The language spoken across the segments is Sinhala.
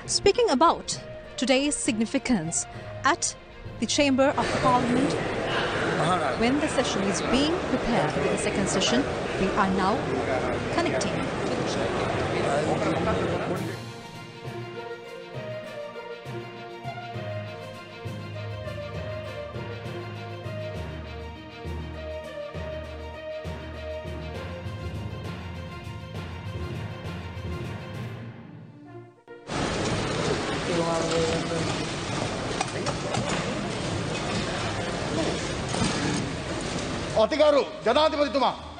Speaking about today's significance at the Chamber of Parliament, when the session is being prepared for the second session, we are now connecting to the chamber. අතිගරු ජනාධිපතිතුමා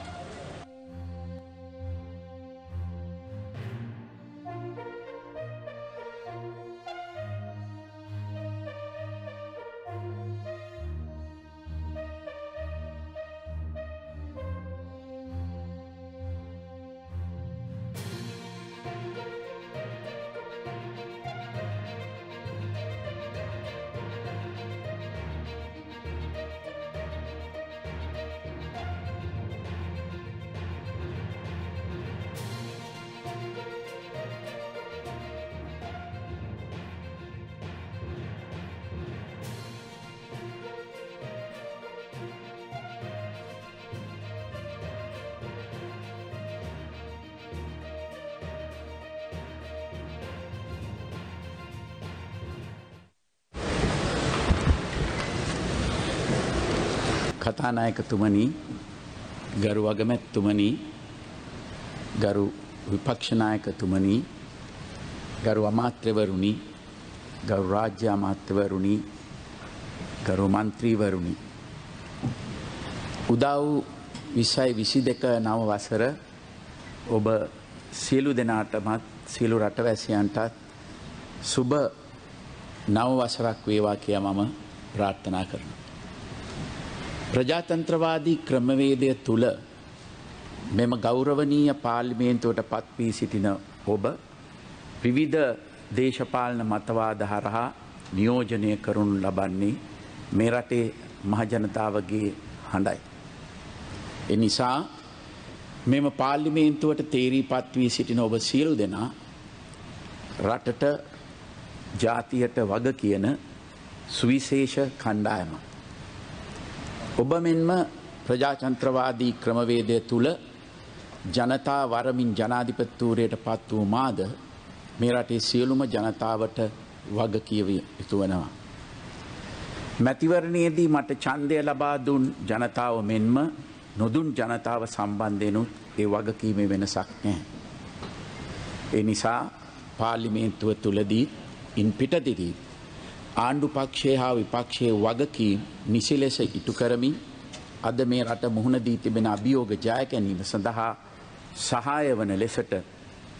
කතානායකතුමනි, ගරු අගමැතිතුමනි, ගරු විපක්ෂ නායකතුමනි, ගරු අමාත්‍යවරුනි, ගරු රාජ්‍ය අමාත්‍යවරුනි, ගරු මන්ත්‍රීවරුනි, උදා වූ 2022 නව වසර ඔබ සියලු දෙනාටමත් සියලු රටවැසියන්ටත් සුබ නව වසරක් වේවා කියලා මම ප්‍රාර්ථනා කරනවා. ප්‍රජාතන්ත්‍රවාදී ක්‍රමවේදය තුල මෙම ගෞරවනීය පාර්ලිමේන්තුවට පත් වී සිටින ඔබ විවිධ දේශපාලන මතවාද හරහා නියෝජනය කරනු ලබන්නේ මේ රටේ මහජනතාවගේ හඬයි. ඒ නිසා මෙම පාර්ලිමේන්තුවට තේරීපත් වී සිටින ඔබ සියලු දෙනා රටට ජාතියට වග කියන සුවිශේෂ කණ්ඩායමක්. ඔබ මෙන්ම ප්‍රජාතන්ත්‍රවාදී ක්‍රමවේදය තුල ජනතා වරමින් ජනාධිපතිවරයට පත් වූ මාද මේ රටේ සියලුම ජනතාවට වග කියවිය යුතු වෙනවා. මැතිවරණයේදී මට ඡන්දය ලබා දුන් ජනතාව මෙන්ම නොදුන් ජනතාව සම්බන්ධයෙන්ුත් ඒ වගකීමේ වෙනසක් නැහැ. ඒ නිසා පාර්ලිමේන්තුව තුලදී ඉන් පිටදී ආණ්ඩු පක්ෂයේ හා විපක්ෂයේ වගකීම් නිසි ලෙස ඉටු කරමින් අද මේ රට මුහුණ දී තිබෙන අභියෝග ජය ගැනීම සඳහා සහාය වන ලෙසට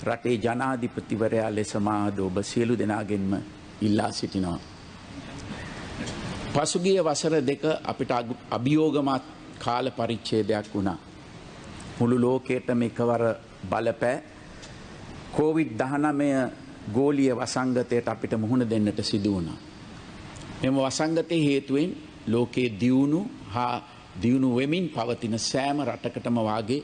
රටේ ජනාධිපතිවරයා ලෙස මා ඔබ සියලු දෙනාගෙන්ම ඉල්ලා සිටිනවා. පසුගිය වසර දෙක අපිට අභියෝගමත් කාල පරිච්ඡේදයක් වුණා. මුළු ලෝකයටම එකවර බලපෑ COVID-19 ගෝලීය වසංගතයට අපිට මුහුණ දෙන්නට සිදු වුණා. මෙම වසංගතයේ හේතුවෙන් ලෝකයේ දියුණු හා දියුණු වෙමින් පවතින සෑම රටකටම වාගේ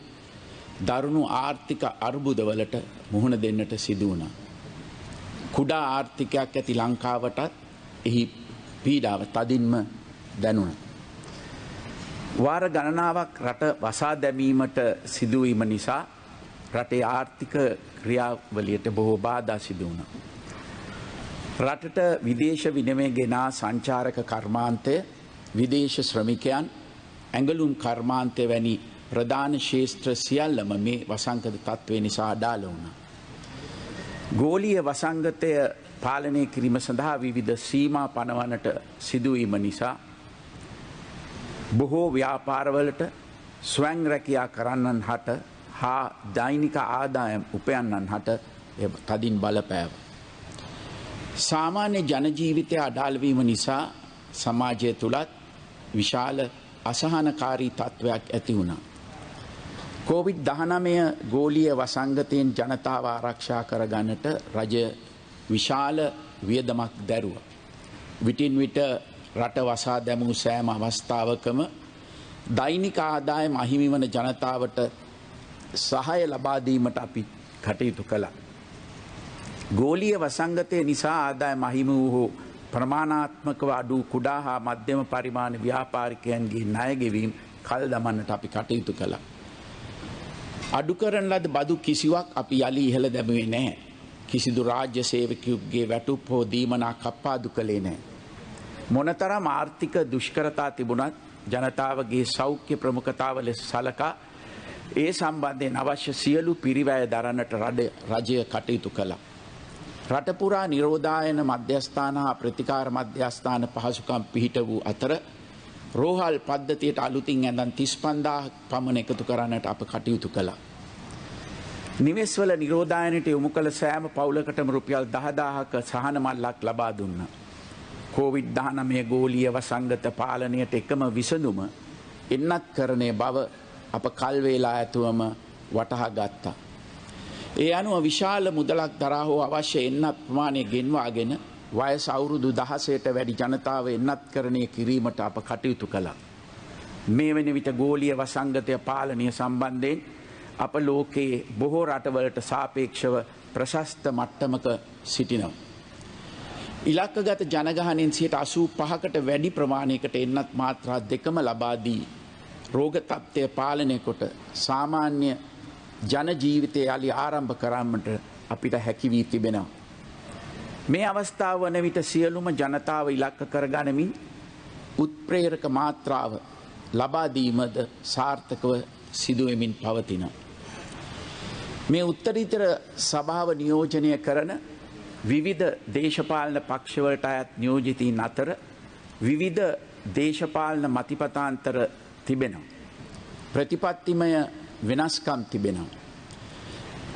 දරුණු ආර්ථික අර්බුදවලට මුහුණ දෙන්නට සිදු වුණා. කුඩා ආර්ථිකයක් ඇති ලංකාවටත් එහි පීඩාව තදින්ම දැනුණා. වාර ගණනාවක් රට වසා දැමීමට සිදුවීම නිසා රටේ ආර්ථික ක්‍රියාවලියට බොහෝ බාධා සිදු වුණා. රටට විදේශ විනිමය ගෙනා සංචාරක කර්මාන්තය, විදේශ ශ්‍රමිකයන්, ඇඟලුම් කර්මාන්තය වැනි ප්‍රධාන ශේෂ්ත්‍ර සියල්ලම මේ වසංගත තත්ත්වය නිසා අඩාල වුණා. ගෝලීය වසංගතය පාලනය කිරීම සඳහා විවිධ සීමා පනවන්නට සිදුවීම නිසා බොහෝ ව්‍යාපාරවලට ස්වයං රැකියා කරන්නන් හට හා දෛනික ආදායම් උපයන්නන් හට තදින් බලපෑවා. සාමාන්‍ය ජනජීවිතය අඩාලවීම නිසා සමාජය තුළත් විශාල අසහනකාරී තත්ත්වයක් ඇති වුණා. COVID-19 ගෝලීය වසංගතයෙන් ජනතාව ආරක්ෂා කරගන්නට රජය විශාල වියදමක් දැරුවා. විටින් විට රට වසා දැමූ සෑම අවස්ථාවකම දෛනික ආදායම අහිමි වන ජනතාවට සහාය ලබා දීමට අපි කටයුතු කළා. ගෝලීය වසංගතය නිසා ආදායම අහිමි වූ ප්‍රමාණාත්මකව අඩු කුඩා හා මධ්‍යම පරිමාණ ව්‍යාපාරිකයන්ගේ ණය ගෙවීම කල් දමන්නට අපි කටයුතු කළා. අඩු කරන ලද බදු කිසිවක් අපි යලි ඉහළ දැමුවේ නැහැ. කිසිදු රාජ්‍ය සේවකයෙකුගේ වැටුප් හෝ දීමනා කප්පාදු කළේ නැහැ. මොනතරම් ආර්ථික දුෂ්කරතා තිබුණත් ජනතාවගේ සෞඛ්‍ය ප්‍රමුඛතාව ලෙස සලකා ඒ සම්බන්ධයෙන් අවශ්‍ය සියලු පිරිවැය දරන්නට රජය කටයුතු කළා. රට පුරා නිරෝධායන මධ්‍යස්ථාන හා ප්‍රතිකාර මධ්‍යස්ථාන පහසුකම් පිහිට වූ අතර රෝහල් පද්ධතියට අලුතින් ඇඳන් 35000 පමණ එකතු කරන්නට අප කටයුතු කළා. නිවෙස්වල නිරෝධායනයට යොමු කළ සෑම පවුලකටම රුපියල් 10000ක සහන මල්ලක් ලබා දුන්නා. COVID-19 ගෝලීය වසංගත පාලනයට එකම විසඳුම එන්නත්කරණය බව අප කල් වේලා ඇතුවම වටහා ගත්තා. ඒ අනුව විශාල මුදලක් දරා හෝ අවශ්‍ය එන්නත් ප්‍රමාණය ගෙන්වාගෙන වයස අවුරුදු 16ට වැඩි ජනතාව එන්නත්කරණය කිරීමට අප කටයුතු කළා. මේ වෙන විට ගෝලීය වසංගතය පාලනය සම්බන්ධයෙන් අප ලෝකයේ බොහෝ රටවලට සාපේක්ෂව ප්‍රශස්ත මට්ටමක සිටිනවා. ඉලක්කගත ජනගහනයෙන් 85%කට වැඩි ප්‍රමාණයකට එන්නත් මාත්‍රා දෙකම ලබා දී රෝග තත්ත්වය පාලනය කොට සාමාන්‍ය ජන ජීවිතය යලි ආරම්භ කරන්නට අපිට හැකි වී තිබෙනවා. මේ අවස්ථාව වන විට සියලුම ජනතාව ඉලක්ක කරගනිමින් උත්ප්‍රේරක මාත්‍රාව ලබා දීමද සාර්ථකව සිදුවෙමින් පවතිනවා. මේ උත්තරීතර සභාව නියෝජනය කරන විවිධ දේශපාලන පක්ෂවලට අයත් නියෝජිතයින් අතර විවිධ දේශපාලන මතිපතාන්තර තිබෙනවා. ප්‍රතිපත්තිමය වෙනස්කම් තිබෙනවා.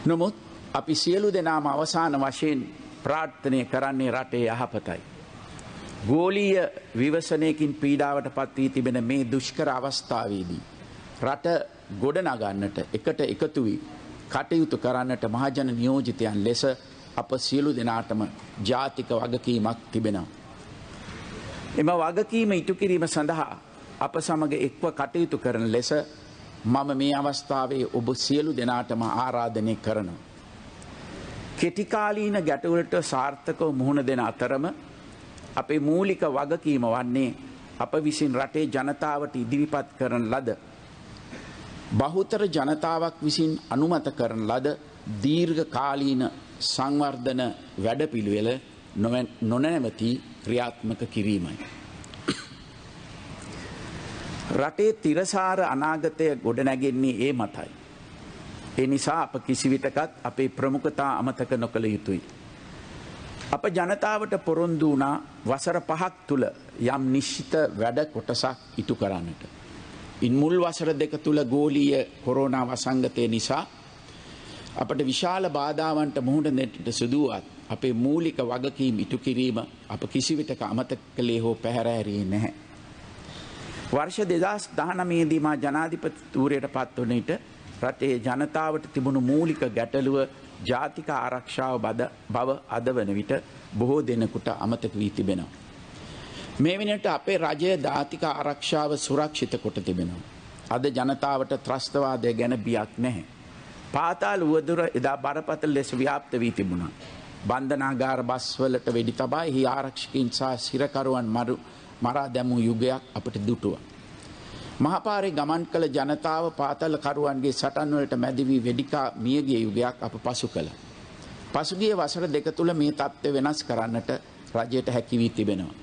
නමුත් අපි සියලු දෙනාම අවසාන වශයෙන් ප්‍රාර්ථනය කරන්නේ රටේ යහපතයි. ගෝලීය විවසනයකින් පීඩාවට පත් වී තිබෙන මේ දුෂ්කර අවස්ථාවේදී රට ගොඩනගන්නට එකට එකතු වී කටයුතු කරන්නට මහජන නියෝජිතයන් ලෙස අප සියලු දෙනාටම ජාතික වගකීමක් තිබෙනවා. එම වගකීම ඉටු කිරීම සඳහා අප සමග එක්ව කටයුතු කරන ලෙස මම මේ අවස්ථාවේ ඔබ සියලු දෙනාටම ආරාධනය කරනවා. කෙටිකාලීන ගැටවලට සාර්ථකව මුහුණ දෙන අතරම අපේ මූලික වගකීම වන්නේ අප විසින් රටේ ජනතාවට ඉදිරිපත් කරන ලද බහුතර ජනතාවක් විසින් අනුමත කරන ලද දීර්ඝ කාලීන සංවර්ධන වැඩපිළිවෙල නොනැවති ක්‍රියාත්මක කිරීමයි. රටේ තිරසාර අනාගතය ගොඩනැගෙන්නේ ඒ මතයි. ඒ නිසා අප කිසිවිටකත් අපේ ප්‍රමුඛතා අමතක නොකළ යුතුයි. අප ජනතාවට පොරොන්දු වුණා වසර 5ක් තුල යම් නිශ්චිත වැඩ කොටසක් ඉටු කරන්නට. ඉන් මුල් වසර දෙක තුල ගෝලීය කොරෝනා වසංගතය නිසා අපට විශාල බාධාවන්ට මුහුණ දෙන්නට සිදුවත් අපේ මූලික වගකීම් ඉටු කිරීම අප කිසිවිටක අමතක කළේ හෝ පැහැර හැරියේ නැහැ. වර්ෂ 2019 දී මා ජනාධිපතිතුරයට පත් වන විට රටේ ජනතාවට තිබුණු මූලික ගැටලුව ජාතික ආරක්ෂාව බව අද වන විට බොහෝ දෙනෙකුට අමතක වී තිබෙනවා. මේ වෙනට අපේ රජය ජාතික ආරක්ෂාව සුරක්ෂිත කොට තිබෙනවා. අද ජනතාවට ත්‍රස්තවාදය ගැන බියක් නැහැ. පාතාල උවදුර එදා බරපතල ලෙස ව්‍යාප්ත වී තිබුණා. බන්ධනාගාර බස්වලට වෙඩි තබා එහි ආරක්ෂකයින් සහ සිරකරුවන් මරා දැමූ යුගයක් අපට දුටුවා. මහපාරේ ගමන් කළ ජනතාව පාතල කරුවන්ගේ සටන් වලට මැදි වී වෙඩිකා මියගිය යුගයක් අප පසු කළා. පසුගිය වසර දෙක තුල මේ තත්ත්වය වෙනස් කරන්නට රජයට හැකි වී තිබෙනවා.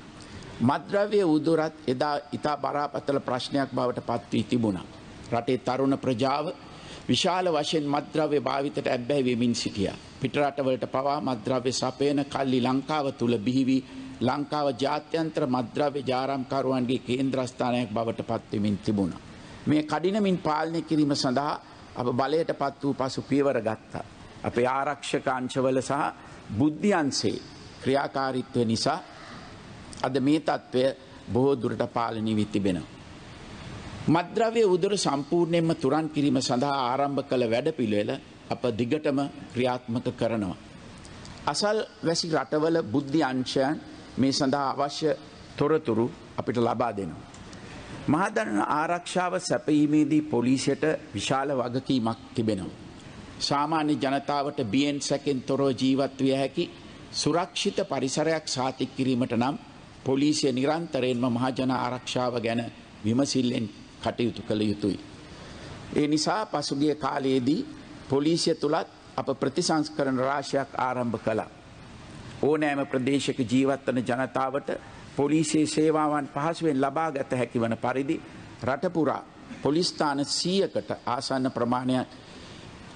මත්ද්‍රව්‍ය උදුරත් එදා ඉතා බරපතල ප්‍රශ්නයක් බවට පත් වී තිබුණා. රටේ තරුණ ප්‍රජාව විශාල වශයෙන් මත්ද්‍රව්‍ය භාවිතයට ඇබ්බැහි වෙමින් සිටියා. පිටරටවලට පවා මත්ද්‍රව්‍ය සපයන කල්ලි ලංකාව තුල බිහි වී ලංකාව ජාත්‍යන්තර මත්ද්‍රව්‍ය ජාරම්කරුවන්ගේ කේන්ද්‍රස්ථානයක් බවට පත් වෙමින් තිබුණා. මේ කඩිනමින් පාලනය කිරීම සඳහා අප බලයට පත් වූ පසු පියවර ගත්තා. අපේ ආරක්ෂක අංශවල සහ බුද්ධි අංශයේ ක්‍රියාකාරීත්වය නිසා අද මේ තත්ත්වය බොහෝ දුරට පාලනය වී තිබෙනවා. මත්ද්‍රව්‍ය උදුර සම්පූර්ණයෙන්ම තුරන් කිරීම සඳහා ආරම්භ කළ වැඩපිළිවෙල අප දිගටම ක්‍රියාත්මක කරනවා. අසල් වැසි රටවල බුද්ධි අංශයන් මේ සඳහා අවශ්‍ය තොරතුරු අපිට ලබා දෙනවා. මහජන ආරක්ෂාව සැපයීමේදී පොලිසියට විශාල වගකීමක් තිබෙනවා. සාමාන්‍ය ජනතාවට බියෙන් සැකෙන් තොරව ජීවත් විය හැකි සුරක්ෂිත පරිසරයක් සාතික කිරීමට නම් පොලිසිය නිරන්තරයෙන්ම මහජන ආරක්ෂාව ගැන විමසිල්ලෙන් කටයුතු කළ යුතුයි. ඒ නිසා පසුගිය කාලයේදී පොලිසිය තුලත් අප ප්‍රතිසංස්කරණ රාශියක් ආරම්භ කළා. ඕනෑම ප්‍රදේශයක ජීවත් වන ජනතාවට පොලිසියේ සේවාවන් පහසුවෙන් ලබා ගත හැකි වන පරිදි රට පුරා පොලිස් ස්ථාන 100කට ආසන්න ප්‍රමාණයක්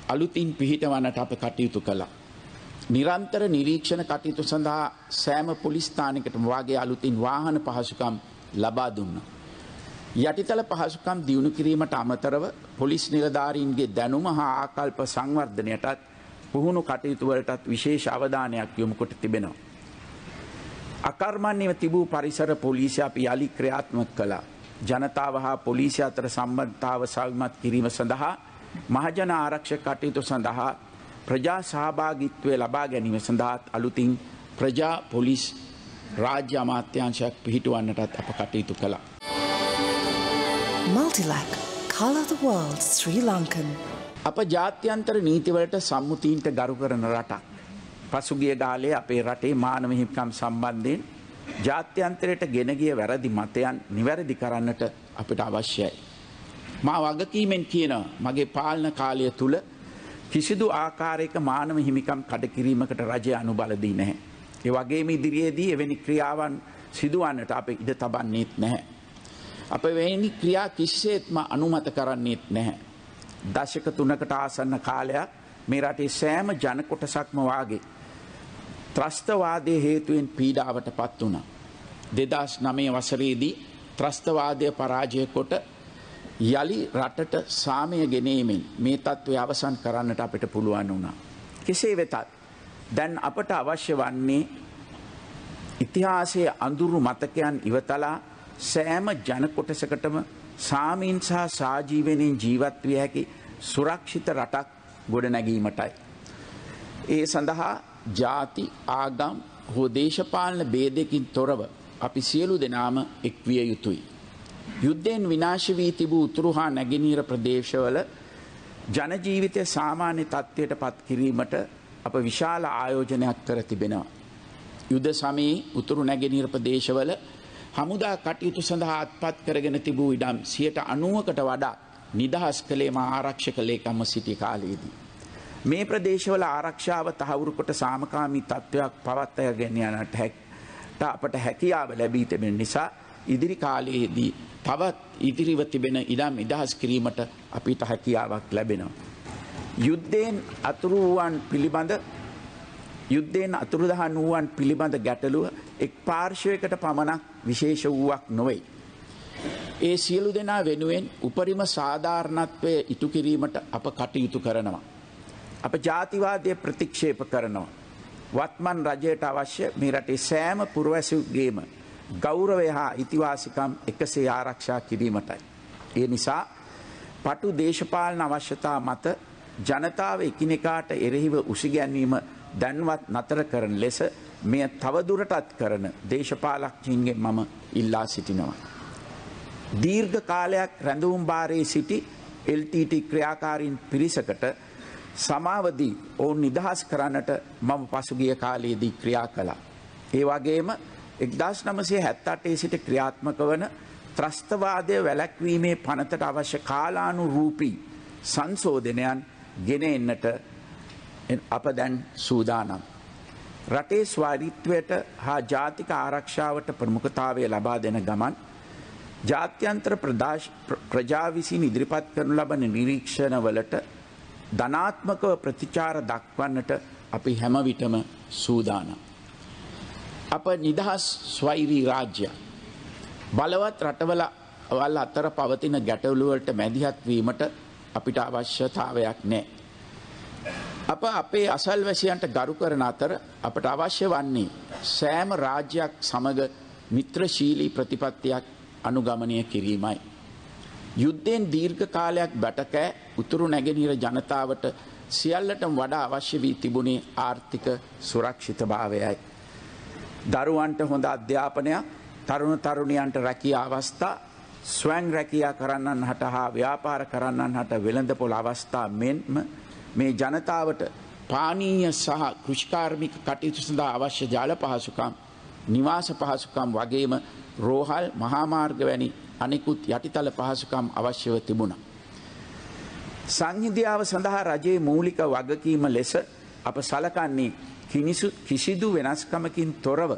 අලුතින් පිහිටවන්නට අප කටයුතු කළා. නිරන්තර නිරීක්ෂණ කටයුතු සඳහා සෑම පොලිස් ස්ථානයකටම වාගේ අලුතින් වාහන පහසුකම් ලබා දුන්නා. යටිතල පහසුකම් දියුණු කිරීමට අමතරව පොලිස් නිලධාරීන්ගේ දැනුම හා ආකල්ප සංවර්ධනයටත් පුහුණු කටයුතු වලටත් විශේෂ අවධානයක් යොමු කොට තිබෙනවා. අකර්මණ්‍යව තිබූ පරිසර පොලිසිය අපි යලි ක්‍රියාත්මක කළා. ජනතාව හා පොලිසිය අතර සම්බන්ධතාව සවිමත් කිරීම සඳහා මහජන ආරක්ෂක කටයුතු සඳහා ප්‍රජා සහභාගීත්වය ලබා ගැනීම සඳහා අලුතින් ප්‍රජා පොලිස් රාජ්‍ය අමාත්‍යාංශයක් පිහිටුවන්නටත් අප කටයුතු කළා. Multilac, Colour the World, Sri Lankan. අප ජාත්‍යන්තර නීතිවලට සම්මුතීන්ට ගරු කරන රටක්. පසුගිය කාලයේ අපේ රටේ මානව හිමිකම් සම්බන්ධයෙන් ජාත්‍යන්තරයට ගෙන ගිය වැරදි මතයන් නිවැරදි කරන්නට අපිට අවශ්‍යයි. මා වගකීමෙන් කියනවා මගේ පාලන කාලය තුල කිසිදු ආකාරයක මානව හිමිකම් කඩකිරීමකට රජය අනුබල දී නැහැ. ඒ වගේම ඉදිරියේදී එවැනි ක්‍රියාවන් සිදුවන්නට අප ඉඩ තබන්නේත් නැහැ. අප එවැනි ක්‍රියා කිසිසේත්ම අනුමත කරන්නේත් නැහැ. දශක 3කට ආසන්න කාලයක් මේ රටේ සෑම ජන කොටසක්ම වාගේ ත්‍රස්තවාදයේ හේතුවෙන් පීඩාවට පත් වුණා. 2009 වසරේදී ත්‍රස්තවාදය පරාජය කොට යලි රටට සාමය ගෙනීමෙන් මේ තත්ත්වය අවසන් කරන්නට අපිට පුළුවන් වුණා. කෙසේ වෙතත් දැන් අපට අවශ්‍ය වන්නේ ඉතිහාසයේ අඳුරු මතකයන් ඉවතලා සෑම ජන කොටසකටම සාමීන් සහ සාජීවණයෙන් ජීවත් විය හැකි සුරක්ෂිත රටක් ගොඩනැගීමටයි. ඒ සඳහා ජාති ආගම් හෝ දේශපාලන ભેදයකින් තොරව අපි සියලු දෙනාම එක් විය යුතුයි. යුද්ධයෙන් විනාශ වී තිබූ උතුරු හා නැගෙනහිර ප්‍රදේශවල ජන ජීවිතය සාමාන්‍ය තත්ත්වයට පත් කිරීමට අප විශාල ආයෝජනයක් කර තිබෙනවා. යුද සමයේ උතුරු නැගෙනහිර ප්‍රදේශවල හමුදා කටයුතු සඳහා අත්පත් කරගෙන තිබූ ඉඩම් 90%කට වඩා නිදහස් කළේ මා ආරක්ෂක ලේකම්ව සිටි කාලයේදී. මේ ප්‍රදේශවල ආරක්ෂාව තහවුරු කොට සාමකාමී තත්ත්වයක් පවත්වාගෙන යන්නට අපට හැකියාව ලැබී තිබෙන නිසා ඉදිරි කාලයේදී තවත් ඉදිරිව තිබෙන ඉඩම් නිදහස් කිරීමට අපිට හැකියාවක් ලැබෙනවා. යුද්ධයෙන් අතුරුදහන් වූවන් පිළිබඳ ගැටලුව එක් පාර්ශවයකට පමණක් විශේෂ වූවක් නොවේ. ඒ සියලු දෙනා වෙනුවෙන් උපරිම සාධාරණත්වය ඉටු කිරීමට අප කටයුතු කරනවා. අප ජාතිවාදය ප්‍රතික්ෂේප කරනවා. වත්මන් රජයට අවශ්‍ය මේ රටේ සෑම පුරවැසියෙකුගේම ගෞරවය හා ඉතිවාසිකම් එකසේ ආරක්ෂා කිරීමටයි. ඒ නිසා පටු දේශපාලන අවශ්‍යතා මත ජනතාව එකිනෙකාට එරෙහිව උසිගැන්වීම දැන්වත් නතර කරන ලෙස මෙය තවදුරටත් කරන දේශපාලඥයින්ගෙන් මම ඉල්ලා සිටිනවා. දීර්ඝ කාලයක් රැඳවුම් භාරයේ සිටි LTT ක්‍රියාකාරීන් පිරිසකට සමාවදී ඔවුන් නිදහස් කරන්නට මම පසුගිය කාලයේදී ක්‍රියා කළා. ඒ වගේම 1978 සිට ක්‍රියාත්මක වන ත්‍රස්තවාදය වැළැක්වීමේ පනතට අවශ්‍ය කාලානුරූපී සංශෝධනයන් ගෙන එන්නට අප දැන් සූදානම්. රටේ ස්වාධීත්වයට හා ජාතික ආරක්ෂාවට ප්‍රමුඛතාවය ලබා දෙන ගමන් ජාත්‍යන්තර ප්‍රජා විසින් ඉදිරිපත් කරනු ලබන නිරීක්ෂණවලට ධනාත්මකව ප්‍රතිචාර දක්වන්නට අපි හැම විටම සූදානම්. අප නිදහස් ස්වෛරී රාජ්‍ය බලවත් රටවල අතර පවතින ගැටලු වලට මැදිහත් වීමට අපිට අවශ්‍යතාවයක් නැහැ. අප අපේ අසල්වැසියන්ට ගරු කරන අතර අපට අවශ්‍ය වන්නේ සෑම රාජ්‍යයක් සමග මිත්‍රශීලී ප්‍රතිපත්තියක් අනුගමනය කිරීමයි. යුද්ධයෙන් දීර්ඝ කාලයක් බැටකෑ උතුරු නැගෙනහිර ජනතාවට සියල්ලටම වඩා අවශ්‍ය වී තිබුණේ ආර්ථික සුරක්ෂිතභාවයයි. දරුවන්ට හොඳ අධ්‍යාපනයක්, තරුණ තරුණියන්ට රැකියා අවස්ථා, ස්වයං රැකියා කරන්නන් හට හා ව්‍යාපාර කරන්නන් හට වෙළඳපොළ අවස්ථා මෙන්ම මේ ජනතාවට පානීය සහ කෘෂිකාර්මික කටයුතු සඳහා අවශ්‍ය ජල පහසුකම්, නිවාස පහසුකම් වගේම රෝහල්, මහා මාර්ග වැනි අනෙකුත් යටිතල පහසුකම් අවශ්‍යව තිබුණා. සංහිඳියාව සඳහා රජයේ මූලික වගකීම ලෙස අප සලකන්නේ කිසිදු වෙනස්කමකින් තොරව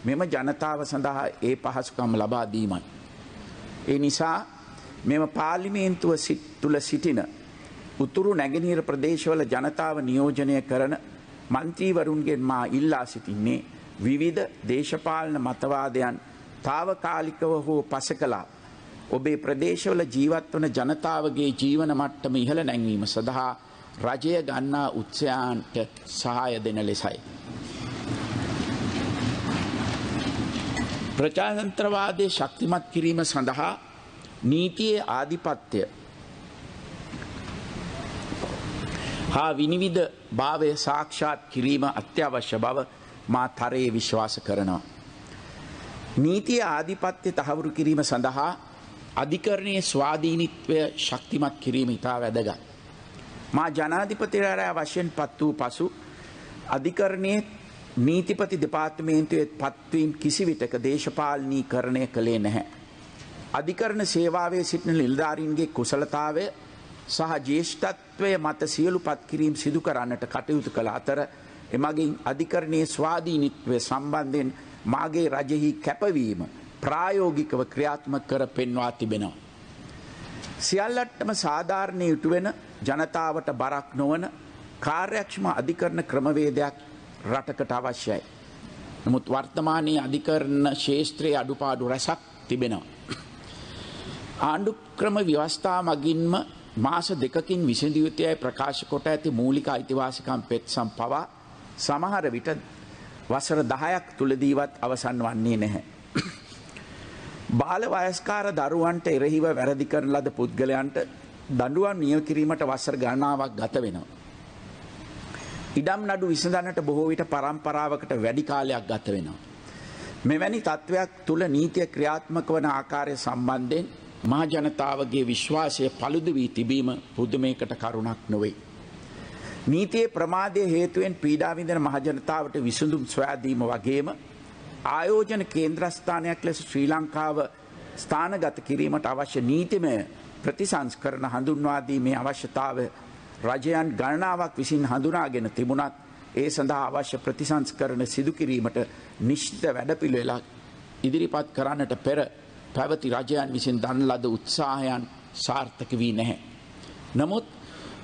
මෙම ජනතාව සඳහා ඒ පහසුකම් ලබා දීමයි. ඒ නිසා මෙම පාර්ලිමේන්තුව තුළ සිටින උතුරු නැගෙනහිර ප්‍රදේශවල ජනතාව නියෝජනය කරන මන්ත්‍රීවරුන්ගෙන් මා ඉල්ලා සිටින්නේ විවිධ දේශපාලන මතවාදයන් තාවකාලිකව හෝ පසකලා ඔබේ ප්‍රදේශවල ජීවත් වන ජනතාවගේ ජීවන මට්ටම ඉහළ නැංවීම සඳහා රජය ගන්නා උත්සාහයන්ට සහාය දෙන ලෙසයි. ප්‍රජාතන්ත්‍රවාදයේ ශක්තිමත් කිරීම සඳහා නීතියේ ආධිපත්‍ය හා විනිවිද භාවය සාක්ෂාත් කිරීම අත්‍යවශ්‍ය බව මා තරයේ විශ්වාස කරනවා. නීතිය ආධිපත්‍ය තහවුරු කිරීම සඳහා අධිකරණයේ ස්වාධීනත්වය ශක්තිමත් කිරීම ඉතා වැදගත්. මා ජනාධිපතිවරයා වශයෙන් පත් වූ පසු අධිකරණයේ නීතිපති දෙපාර්තමේන්තුවේ පත්වීම් කිසිවිටක දේශපාලනීකරණය කළේ නැහැ. අධිකරණ සේවාවේ සිටින නිලධාරීන්ගේ කුසලතාවය සහ ජ්‍යෙෂ්ඨත්වය මත සියලු පත්කිරීම් සිදු කරන්නට කටයුතු කළ අතර එමගින් අධිකරණයේ ස්වාධීනත්වය සම්බන්ධයෙන් මාගේ රජෙහි කැපවීම ප්‍රායෝගිකව ක්‍රියාත්මක කර පෙන්වා තිබෙනවා. සියල්ලටම සාධාරණයේ යුතු වෙන ජනතාවට බරක් නොවන කාර්යක්ෂම අධිකරණ ක්‍රමවේදයක් රටකට අවශ්‍යයි. නමුත් වර්තමානයේ අධිකරණ ශාස්ත්‍රයේ අඩුපාඩු රැසක් තිබෙනවා. ආණ්ඩුක්‍රම ව්‍යවස්ථා මගින්ම මාස දෙකකින් විසඳිය යුතුයි ප්‍රකාශ කොට ඇති මූලික අයිතිවාසිකම් පෙත්සම් පවා සමහර විට වසර 10ක් තුලදීවත් අවසන් වන්නේ නැහැ. බාල වයස්කාර දරුවන්ට එරෙහිව වැරදි කරන ලද පුද්ගලයන්ට දඬුවම් නියම කිරීමට වසර ගණනාවක් ගත වෙනවා. ඉඩම් නඩු විසඳන්නට බොහෝ විට පරම්පරාවකට වැඩි කාලයක් ගත වෙනවා. මෙවැනි තත්ත්වයක් තුල නීතිය ක්‍රියාත්මක වන ආකාරය සම්බන්ධයෙන් මහ ජනතාවගේ විශ්වාසය පළුදු වී තිබීම පුදුමයකට කරුණක් නොවේ. නීතියේ ප්‍රමාදයේ හේතුවෙන් පීඩා විඳින මහ ජනතාවට විසඳුම් සොයා දීම වගේම ආයෝජන කේන්ද්‍රස්ථානයක් ලෙස ශ්‍රී ලංකාව ස්ථානගත කිරීමට අවශ්‍ය නීතිමය ප්‍රතිසංස්කරණ හඳුන්වා දීමේ අවශ්‍යතාවය රජයන් ගණනාවක් විසින් හඳුනාගෙන තිබුණත් ඒ සඳහා අවශ්‍ය ප්‍රතිසංස්කරණ සිදු කිරීමට නිශ්චිත වැඩපිළිවෙලක් ඉදිරිපත් කරන්නට පෙර පැවති රජයන් විසින් දන් ලද උත්සාහයන් සාර්ථක වී නැහැ. නමුත්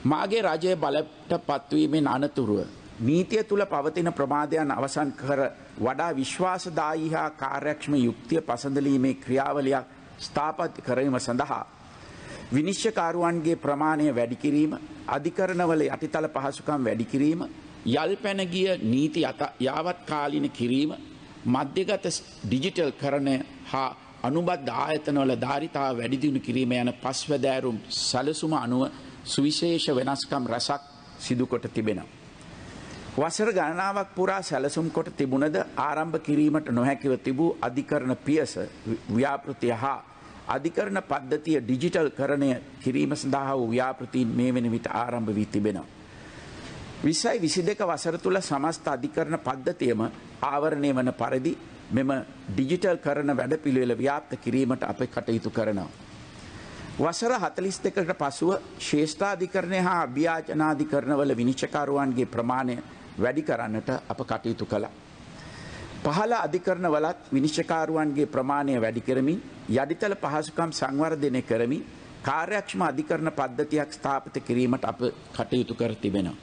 මාගේ රජය බලයට පත්වීමෙන් අනතුරුව නීතිය තුල පවතින ප්‍රමාදයන් අවසන් කර වඩා විශ්වාසදායී හා කාර්යක්ෂම යුක්තිය පසඳලීමේ ක්‍රියාවලියක් ස්ථාපිත කිරීම සඳහා විනිශ්චයකාරුවන්ගේ ප්‍රමාණය වැඩි කිරීම, අධිකරණවල යටිතල පහසුකම් වැඩි කිරීම, යල් පැන ගිය නීති යාවත්කාලීන කිරීම, මධ්‍යගත ඩිජිටල් කරණය හා අනුබද්ධ ආයතනවල ධාරිතාව වැඩි දියුණු කිරීම යන පස්වැදෑරුම් සැලසුම අනුව සුවිශේෂ වෙනස්කම් රැසක් සිදු කොට තිබෙනවා. වසර ගණනාවක් පුරා සැලසුම් කොට තිබුණද ආරම්භ කිරීමට නොහැකිව තිබූ අධිකරණ පියස ව්‍යාපෘතිය හා අධිකරණ පද්ධතිය ඩිජිටල් කරණය කිරීම සඳහා වූ ව්‍යාපෘතීන් මේ වෙන විට ආරම්භ වී තිබෙනවා. 2022 වසර තුල සමස්ත අධිකරණ පද්ධතියම ආවරණය වන පරිදි මෙම ඩිජිටල් කරන වැඩපිළිවෙල ව්‍යාප්ත කිරීමට අප කටයුතු කරනවා. වසර 42කට පසුව ශ්‍රේෂ්ඨාධිකරණය හා අභ්‍යාචනාධිකරණවල විනිශ්චයකාරුවන්ගේ ප්‍රමාණය වැඩි කරන්නට අප කටයුතු කළා. පහළ අධිකරණවලත් විනිශ්චයකාරුවන්ගේ ප්‍රමාණය වැඩි කරමින් යටිතල පහසුකම් සංවර්ධනය කරමින් කාර්යක්ෂම අධිකරණ පද්ධතියක් ස්ථාපිත කිරීමට අප කටයුතු කර තිබෙනවා.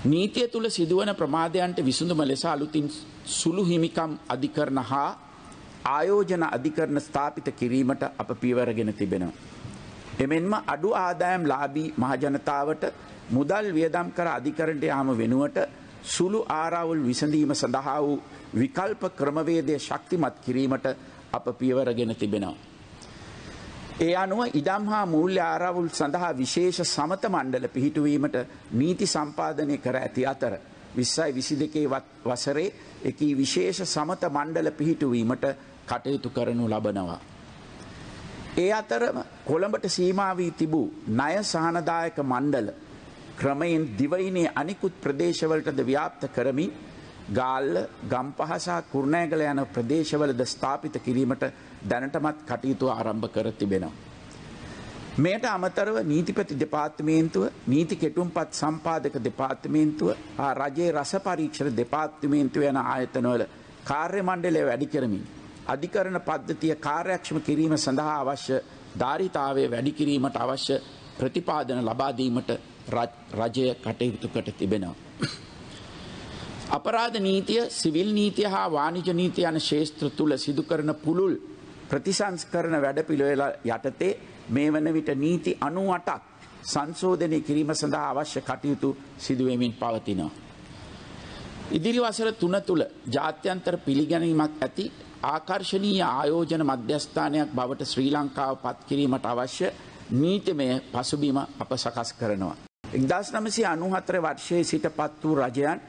නීතිය තුල සිදුවන ප්‍රමාදයන්ට විසඳුම ලෙස අලුතින් සුළු හිමිකම් අධිකරණ හා ආයෝජන අධිකරණ ස්ථාපිත කිරීමට අප පියවරගෙන තිබෙනවා. එමෙන්ම අඩු ආදායම් ලාභී මහජනතාවට මුදල් වියදම් කර අධිකරණයට යාම වෙනුවට සුළු ආරවුල් විසඳීම සඳහා වූ විකල්ප ක්‍රමවේදය ශක්තිමත් කිරීමට අප පියවරගෙන තිබෙනවා. ඒ අනුව ඉඩම් හා මූල්‍ය ආරවුල් සඳහා විශේෂ සමත මණ්ඩල පිහිටුවීමට නීති සම්පාදනය කර ඇති අතර 2022 වසරේ එකී විශේෂ සමත මණ්ඩල පිහිටුවීමට කටයුතු කරනු ලබනවා. ඒ අතරම කොළඹට සීමා වී තිබූ ණය සහනදායක මණ්ඩල ක්‍රමයෙන් දිවයිනේ අනිකුත් ප්‍රදේශවලටද ව්‍යාප්ත කරමින් ගාල්ල, ගම්පහ සහ කුරුණෑගල යන ප්‍රදේශවලද ස්ථාපිත කිරීමට දැනටමත් කටයුතු ආරම්භ කර තිබෙනවා. මෙයට අමතරව නීතිපති දෙපාර්තමේන්තුව, නීති කෙටුම්පත් සම්පාදක දෙපාර්තමේන්තුව හා රජයේ රස පරීක්ෂණ දෙපාර්තමේන්තුව යන ආයතනවල කාර්ය මණ්ඩලය වැඩි කරමින් අධිකරණ පද්ධතිය කාර්යක්ෂම කිරීම සඳහා අවශ්‍ය ධාරිතාවය වැඩි කිරීමට අවශ්‍ය ප්‍රතිපාදන ලබා දීමට රජය කටයුතු කර තිබෙනවා. අපරාධ නීතිය, සිවිල් නීතිය හා වාණිජ නීතිය යන ශේෂ්ත්‍ර තුල සිදු කරන පුළුල් ප්‍රතිසංස්කරණ වැඩපිළිවෙල යටතේ මේ වන විට නීති 98ක් සංශෝධනය කිරීම සඳහා අවශ්‍ය කටයුතු සිදු වෙමින් පවතිනවා. ඉදිරි වසර 3 තුල ජාත්‍යන්තර පිළිගැනීමක් ඇති ආකර්ශනීය ආයෝජන මධ්‍යස්ථානයක් බවට ශ්‍රී ලංකාව පත් කිරීමට අවශ්‍ය නීතිමය පසුබිම අප සකස් කරනවා. 1994 වර්ෂයේ සිට පත් වූ රජයන්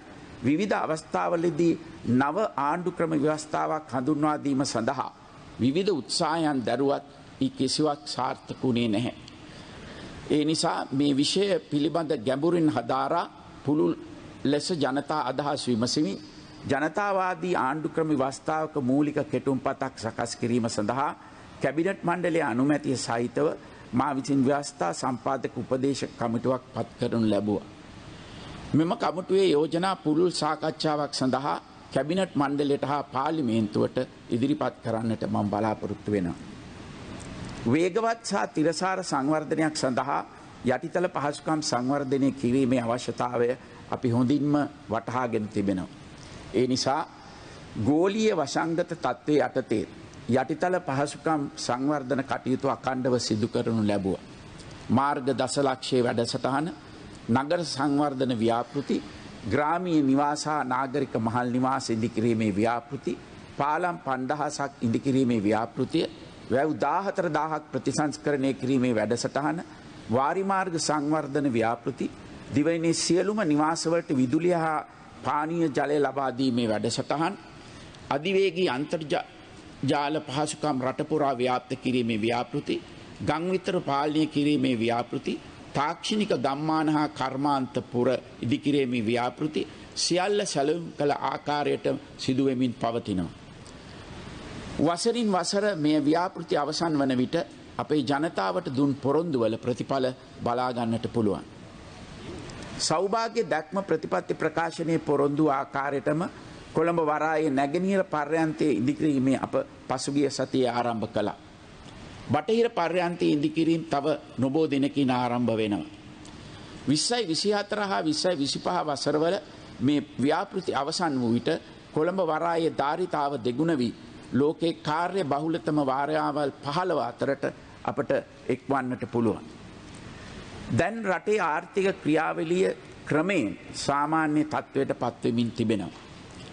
විවිධ අවස්ථාවලදී නව ආණ්ඩු ක්‍රම ව්‍යවස්ථාවක් හඳුන්වා දීම සඳහා විවිධ උත්සාහයන් දරුවත් ඒ කිසිවක් සාර්ථක වුණේ නැහැ. ඒ නිසා මේ විෂය පිළිබඳ ගැඹුරින් හදාරා පුළුල් ලෙස ජනතා අදහස් විමසමින් ජනතාවාදී ආණ්ඩු ක්‍රම ව්‍යවස්ථාවක මූලික කෙටුම්පතක් සකස් කිරීම සඳහා කැබිනට් මණ්ඩලයේ අනුමැතිය සහිතව මා විසින් ව්‍යවස්ථා සම්පාදක උපදේශක කමිටුවක් පත් කරනු ලැබුවා. මෙම කමිටුවේ යෝජනා පුළුල් සාකච්ඡාවක් සඳහා කැබිනට් මණ්ඩලයට හා පාර්ලිමේන්තුවට ඉදිරිපත් කරන්නට මම බලාපොරොත්තු වෙනවා. වේගවත් සහ තිරසාර සංවර්ධනයක් සඳහා යටිතල පහසුකම් සංවර්ධනය කිරීමේ අවශ්‍යතාවය අපි හොඳින්ම වටහාගෙන තිබෙනවා. ඒ නිසා ගෝලීය වසංගත තත්ත්වයේ යටතේ යටිතල පහසුකම් සංවර්ධන කටයුතු අඛණ්ඩව සිදු කරනු ලැබුවා. මාර්ග දසලක්ෂයේ වැඩසටහන, නගර සංවර්ධන ව්‍යාපෘති, ග්‍රාමීය නිවාස හා නාගරික මහල් නිවාස ඉදිකිරීමේ ව්‍යාපෘති, පාලම් 5000ක් ඉදිකිරීමේ ව්‍යාපෘතිය, වැව් 14000ක් ප්‍රතිසංස්කරණය කිරීමේ වැඩසටහන, වාරිමාර්ග සංවර්ධන ව්‍යාපෘති, දිවයිනේ සියලුම නිවාසවලට විදුලිය හා පානීය ජලය ලබා දීමේ වැඩසටහන්, අධිවේගී අන්තර්ජාල පහසුකම් රටපුරා ව්‍යාප්ත කිරීමේ ව්‍යාපෘති, ගම් විතර පාලනය කිරීමේ ව්‍යාපෘති, තාක්ෂණික ගම්මාන හා කර්මාන්ත පුර ඉදිකිරීමේ ව්‍යාපෘති සියල්ල සැලසුම් කළ ආකාරයට සිදු වෙමින් පවතිනවා. වසරින් වසර මේ ව්‍යාපෘති අවසන් වන විට අපේ ජනතාවට දුන් පොරොන්දුවල ප්‍රතිඵල බලා ගන්නට පුළුවන්. සෞභාග්‍ය දැක්ම ප්‍රතිපත්ති ප්‍රකාශනයේ පොරොන්දු ආකාරයටම කොළඹ වරායේ නැගෙනහිර පර්යන්තයේ ඉදිකිරීමේ අප පසුගිය සතියේ ආරම්භ කළා. බටහිර පර්යන්තයේ ඉදිකිරීම තව නොබෝ දිනකින් ආරම්භ වෙනවා. 2024 හා 2025 වසරවල මේ ව්‍යාපෘති අවසන් වූ විට කොළඹ වරායේ ධාරිතාව දෙගුණ වී ලෝකේ කාර්ය බහුලතම වාරයාවල් 15 අතරට අපට එක්වන්නට පුළුවන්. දැන් රටේ ආර්ථික ක්‍රියාවලිය ක්‍රමයෙන් සාමාන්‍ය තත්ත්වයට පත්වෙමින් තිබෙනවා.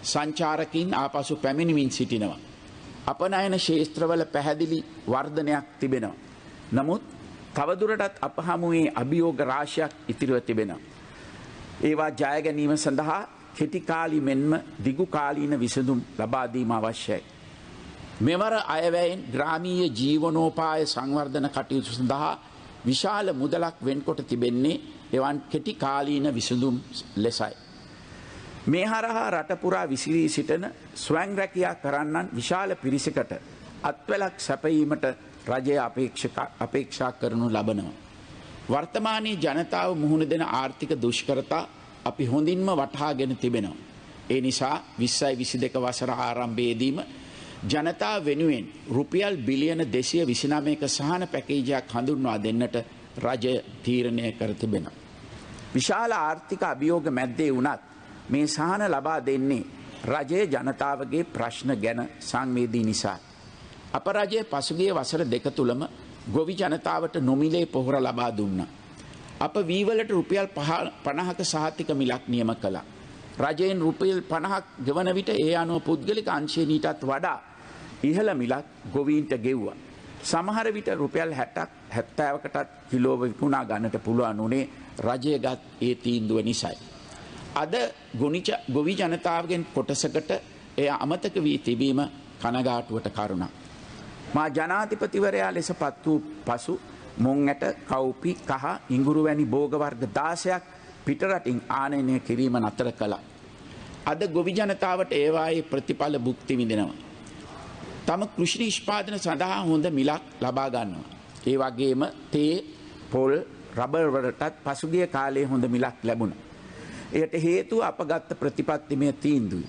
සංචාරකින් ආපසු පැමිණෙමින් සිටිනවා. අපනයන ශේෂ්ත්‍රවල පැහැදිලි වර්ධනයක් තිබෙනවා. නමුත් තවදුරටත් අප හමුවේ අභියෝග රාශියක් ඉතිරිව තිබෙනවා. ඒවා ජය ගැනීම සඳහා කෙටි කාලී මෙන්ම දිගු කාලීන විසඳුම් ලබා දීම අවශ්‍යයි. මෙවර අයවැයෙන් ග්‍රාමීය ජීවනෝපාය සංවර්ධන කටයුතු සඳහා විශාල මුදලක් වෙන්කොට තිබෙන්නේ එවන් කෙටි කාලීන විසඳුම් ලෙසයි. මේ හරහා රටපුරා විසිරී සිටින ස්වයං රැකියා කරන්නන් විශාල පිරිසකට අත්වැලක් සැපයීමට රජය අපේක්ෂා කරනු ලබනවා. වර්තමානයේ ජනතාව මුහුණ දෙන ආර්ථික දුෂ්කරතා අපි හොඳින්ම වටහාගෙන තිබෙනවා. ඒ නිසා 2022 වසර ආරම්භයේදීම ජනතාව වෙනුවෙන් රුපියල් බිලියන 229ක සහන පැකේජයක් හඳුන්වා දෙන්නට රජය තීරණය කර තිබෙනවා. විශාල ආර්ථික අභියෝග මැද්දේ වුණත් මේ සහන ලබා දෙන්නේ රජයේ ජනතාවගේ ප්‍රශ්න ගැන සංවේදී නිසා. අප රජයේ පසුගිය වසර දෙක තුලම ගොවි ජනතාවට නොමිලේ පොහොර ලබා දුන්නා. අප වීවලට රුපියල් 50ක සහතික මිලක් නියම කළා. රජයෙන් රුපියල් 50ක් ගෙවන විට ඒ අනුව පුද්ගලික අංශයෙන් ඊටත් වඩා ඉහළ මිලක් ගොවීන්ට ගෙව්වා. සමහර විට රුපියල් 60ක් 70කටත් කිලෝ විකුණා ගන්නට පුළුවන් උනේ රජයගත් ඒ තීන්දුව නිසායි. අද ගොවි ජනතාවගෙන් කොටසකට එය අමතක වී තිබීම කනගාටුවට කරුණක්. මා ජනාධිපතිවරයා ලෙස පත් වූ පසු මොන් ඇට, කව්පි, කහ, ඉඟුරු වැනි භෝග වර්ග 16ක් පිටරටින් ආනයනය කිරීම නතර කළා. අද ගොවි ජනතාවට ඒවායේ ප්‍රතිඵල භුක්ති විඳිනවා. තම කෘෂි නිෂ්පාදන සඳහා හොඳ මිලක් ලබා ගන්නවා. ඒ වගේම තේ, පොල්, රබර් වලටත් පසුගිය කාලයේ හොඳ මිලක් ලැබුණා. එයට හේතුව අප ගත්ත ප්‍රතිපත්තිමය තීන්දුවයි.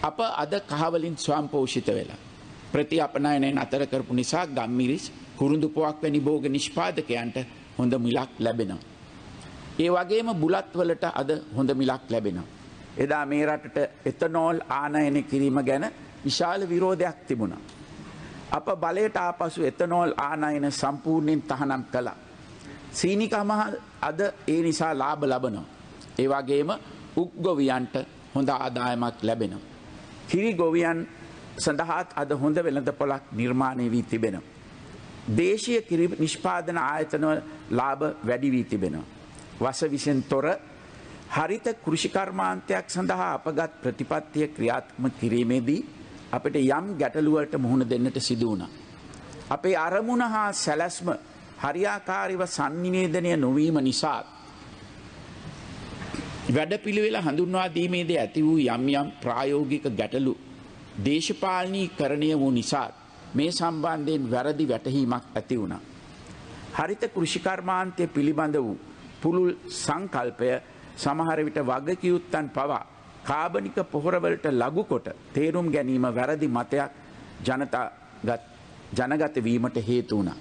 අප අද කහවලින් ස්වයංපෝෂිත වෙලා ප්‍රතිඅපනයනයෙන් අතර කරපු නිසා ගම්මිරිස්, කුරුඳුපොවක් වැනි භෝග නිෂ්පාදකයන්ට හොඳ මිලක් ලැබෙනවා. ඒ වගේම බුලත් වලට අද හොඳ මිලක් ලැබෙනවා. එදා මේ රටට එතනෝල් ආනයනය කිරීම ගැන විශාල විරෝධයක් තිබුණා. අප බලයට ආපසු එතනෝල් ආනයන සම්පූර්ණයෙන් තහනම් කළා. සීනි කමහල් අද ඒ නිසා ලාභ ලබනවා. ඒ වගේම උක්ගොවියන්ට හොඳ ආදායමක් ලැබෙනවා. කිරි ගොවියන් සඳහාත් අද හොඳ වෙළඳපොළක් නිර්මාණය වී තිබෙනවා. දේශීය කිරි නිෂ්පාදන ආයතනවල ලාභ වැඩි වී තිබෙනවා. වස විසෙන් තොර හරිත කෘෂිකර්මාන්තයක් සඳහා අපගත් ප්‍රතිපත්තිය ක්‍රියාත්මක කිරීමේදී අපිට යම් ගැටලුවලට මුහුණ දෙන්නට සිදු වුණා. අපේ අරමුණ හා සැලැස්ම හරියාකාරීව සංනිවේදනය නොවීම නිසා වැඩපිළිවෙල හඳුන්වා දීමේදී ඇති වූ යම් යම් ප්‍රායෝගික ගැටලු දේශපාලනීකරණය වූ නිසා මේ සම්බන්ධයෙන් වැරදි වැටහීමක් ඇති වුණා. හරිත කෘෂිකර්මාන්තය පිළිබඳ වූ පුළුල් සංකල්පය සමහර විට වගකියුත්තන් පවා කාබනික පොහොරවලට ලඝු කොට තේරුම් ගැනීම වැරදි මතයක් ජනගත වීමට හේතු වුණා.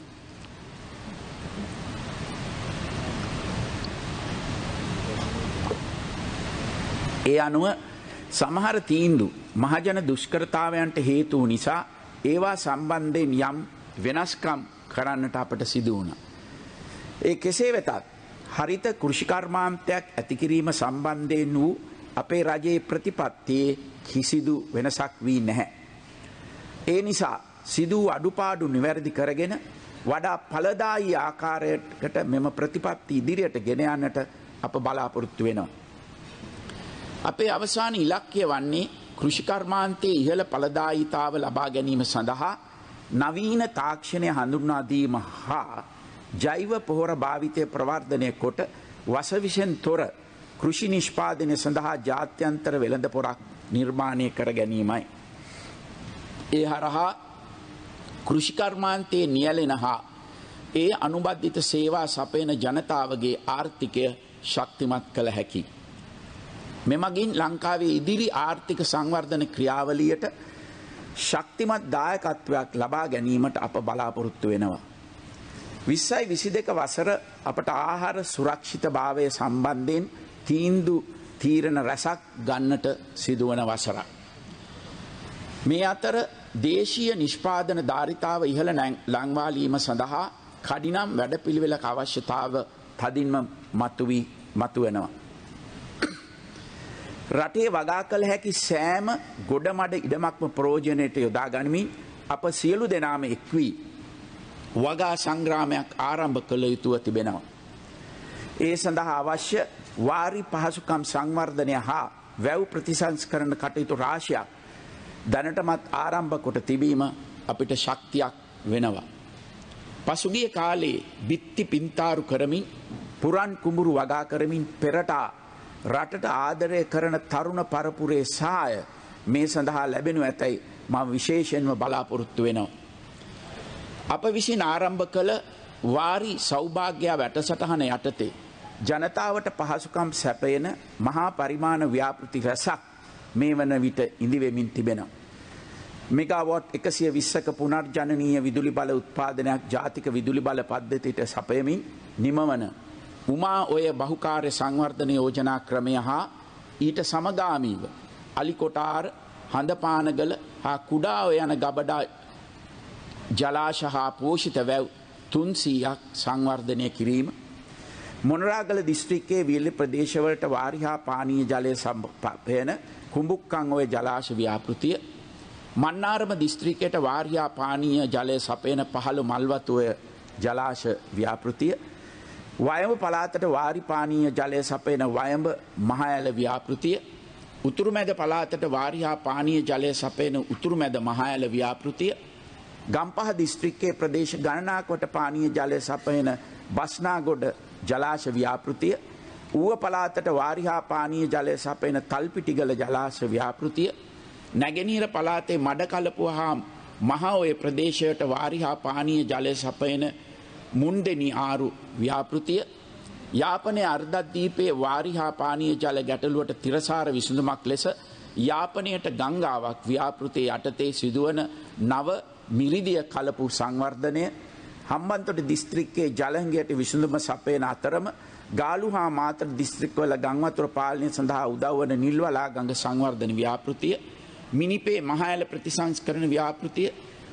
ඒ අනුව සමහර තීන්දුව මහජන දුෂ්කරතාවයන්ට හේතු නිසා ඒවා සම්බන්ධයෙන් යම් වෙනස්කම් කරන්නට අපට සිදු වුණා. ඒ කෙසේ වෙතත් හරිත කෘෂිකර්මාන්තයක් ඇතිකිරීම සම්බන්ධයෙන් වූ අපේ රජයේ ප්‍රතිපත්තියේ කිසිදු වෙනසක් වී නැහැ. ඒ නිසා සිදු අඩුපාඩු නිවැරදි කරගෙන වඩා ඵලදායී ආකාරයකට මෙම ප්‍රතිපත්ති ඉදිරියට ගෙන යන්නට අප බලාපොරොත්තු වෙනවා. අපේ අවසාන ඉලක්කය වන්නේ කෘෂිකර්මාන්තයේ ඉහළ ඵලදායීතාව ලබා ගැනීම සඳහා නවීන තාක්ෂණය හඳුන්වා දීම හා ජෛව පොහොර භාවිතය ප්‍රවර්ධනය කොට වසවිෂෙන් තොර කෘෂි නිෂ්පාදනය සඳහා ජාත්‍යන්තර වෙළඳ පොරක් නිර්මාණය කර ගැනීමයි. ඒ හරහා කෘෂිකර්මාන්තයේ නියැලෙන හා ඒ අනුබද්ධිත සේවා සපයන ජනතාවගේ ආර්ථිකය ශක්තිමත් කළ හැකි. මෙමගින් ලංකාවේ ඉදිරි ආර්ථික සංවර්ධන ක්‍රියාවලියට ශක්තිමත් දායකත්වයක් ලබා ගැනීමට අප බලාපොරොත්තු වෙනවා. 2022 වසර අපට ආහාර සුරක්ෂිත භාවය සම්බන්ධයෙන් තීරණ රැසක් ගන්නට සිදුවන වසරක්. මේ අතර දේශීය නිෂ්පාදන ධාරිතාව ඉහළ ලංවාලීම සඳහා කඩිනම් වැඩපිළිවෙලක අවශ්‍යතාව තදින්ම මතුවෙනවා. රටේ වගා කළ හැකි සෑම ගොඩමඩ ඉඩමක්ම ප්‍රයෝජනයට යොදා ගනිමින් අප සියලු දෙනාම එක් වී වගා සංග්‍රාමයක් ආරම්භ කළ යුතුව තිබෙනවා. ඒ සඳහා අවශ්‍ය වාරි පහසුකම් සංවර්ධනය හා වැව් ප්‍රතිසංස්කරණ කටයුතු රාශියක් දැනටමත් ආරම්භ කොට තිබීම අපිට ශක්තියක් වෙනවා. පසුගිය කාලයේ බිත්ති පින්තාරු කරමින් පුරන් කුඹුරු වගා කරමින් පෙරටා රටට ආදරය කරන තරුණ පරපුරේ සහාය මේ සඳහා ලැබෙනු ඇතැයි මම විශේෂයෙන්ම බලාපොරොත්තු වෙනවා. අප විසින් ආරම්භ කළ වාරි සෞභාග්‍ය වැඩසටහන යටතේ ජනතාවට පහසුකම් සැපයන මහා පරිමාණ ව්‍යාපෘති රැසක් මේ වන විට ඉදිවෙමින් තිබෙනවා. මෙගාවොට් 120ක පුනර්ජනනීය විදුලි බල උත්පාදනයක් ජාතික විදුලි බල පද්ධතියට සපයමින් නිමවන උමා ඔය බහුකාර්ය සංවර්ධන යෝජනා ක්‍රමය හා ඊට සමගාමීව අලිකොටාර, හඳපානගල හා කුඩා ඔය යන ගබඩා ජලාශ හා පෝෂිත වැව් 300ක් සංවර්ධනය කිරීම, මොනරාගල දිස්ත්‍රික්කයේ වියලි ප්‍රදේශවලට වාරි හා පානීය ජලය සම්පයන කුඹුක්කං ඔය ජලාශ ව්‍යාපෘතිය, මන්නාරම දිස්ත්‍රික්කයට වාරි හා පානීය ජලය සපයන 15 මල්වතු ඔය ජලාශ ව්‍යාපෘතිය, වයඹ පළාතට වාරි පානීය ජලය සපයන වයඹ මහඇල ව්‍යාපෘතිය, උතුරුමැද පළාතට වාරි හා පානීය ජලය සපයන උතුරුමැද මහඇල ව්‍යාපෘතිය, ගම්පහ දිස්ත්‍රික්කයේ ප්‍රදේශ ගණනාවකට පානීය ජලය සපයන බස්නාගොඩ ජලාශ ව්‍යාපෘතිය, ඌව පළාතට වාරි හා පානීය ජලය සපයන තල්පිටිගල ජලාශ ව්‍යාපෘතිය, නැගෙනහිර පළාතේ මඩකලපුව හා මහඔය ප්‍රදේශයට වාරි හා පානීය ජලය සපයන මුන්දෙනි ආරු ව්‍යාපෘතිය, යාපනයේ අර්ධද්වීපයේ වාරි හා පානීය ජල ගැටලුවට තිරසාර විසඳුමක් ලෙස යාපනයට ගංගාවක් ව්‍යාපෘතිය යටතේ සිදුවන නව මිරිදිය කලපු සංවර්ධනය, හම්බන්තොට දිස්ත්‍රික්කයේ ජලහිඟයට විසඳුම සපයන අතරම ගාලු හා මාතර දිස්ත්‍රික්කවල ගංවතුර පාලනය සඳහා උදව් වන නිල්වලා ගඟ සංවර්ධන ව්‍යාපෘතිය, මිනිපේ මහඇල ප්‍රතිසංස්කරණ ව්‍යාපෘතිය,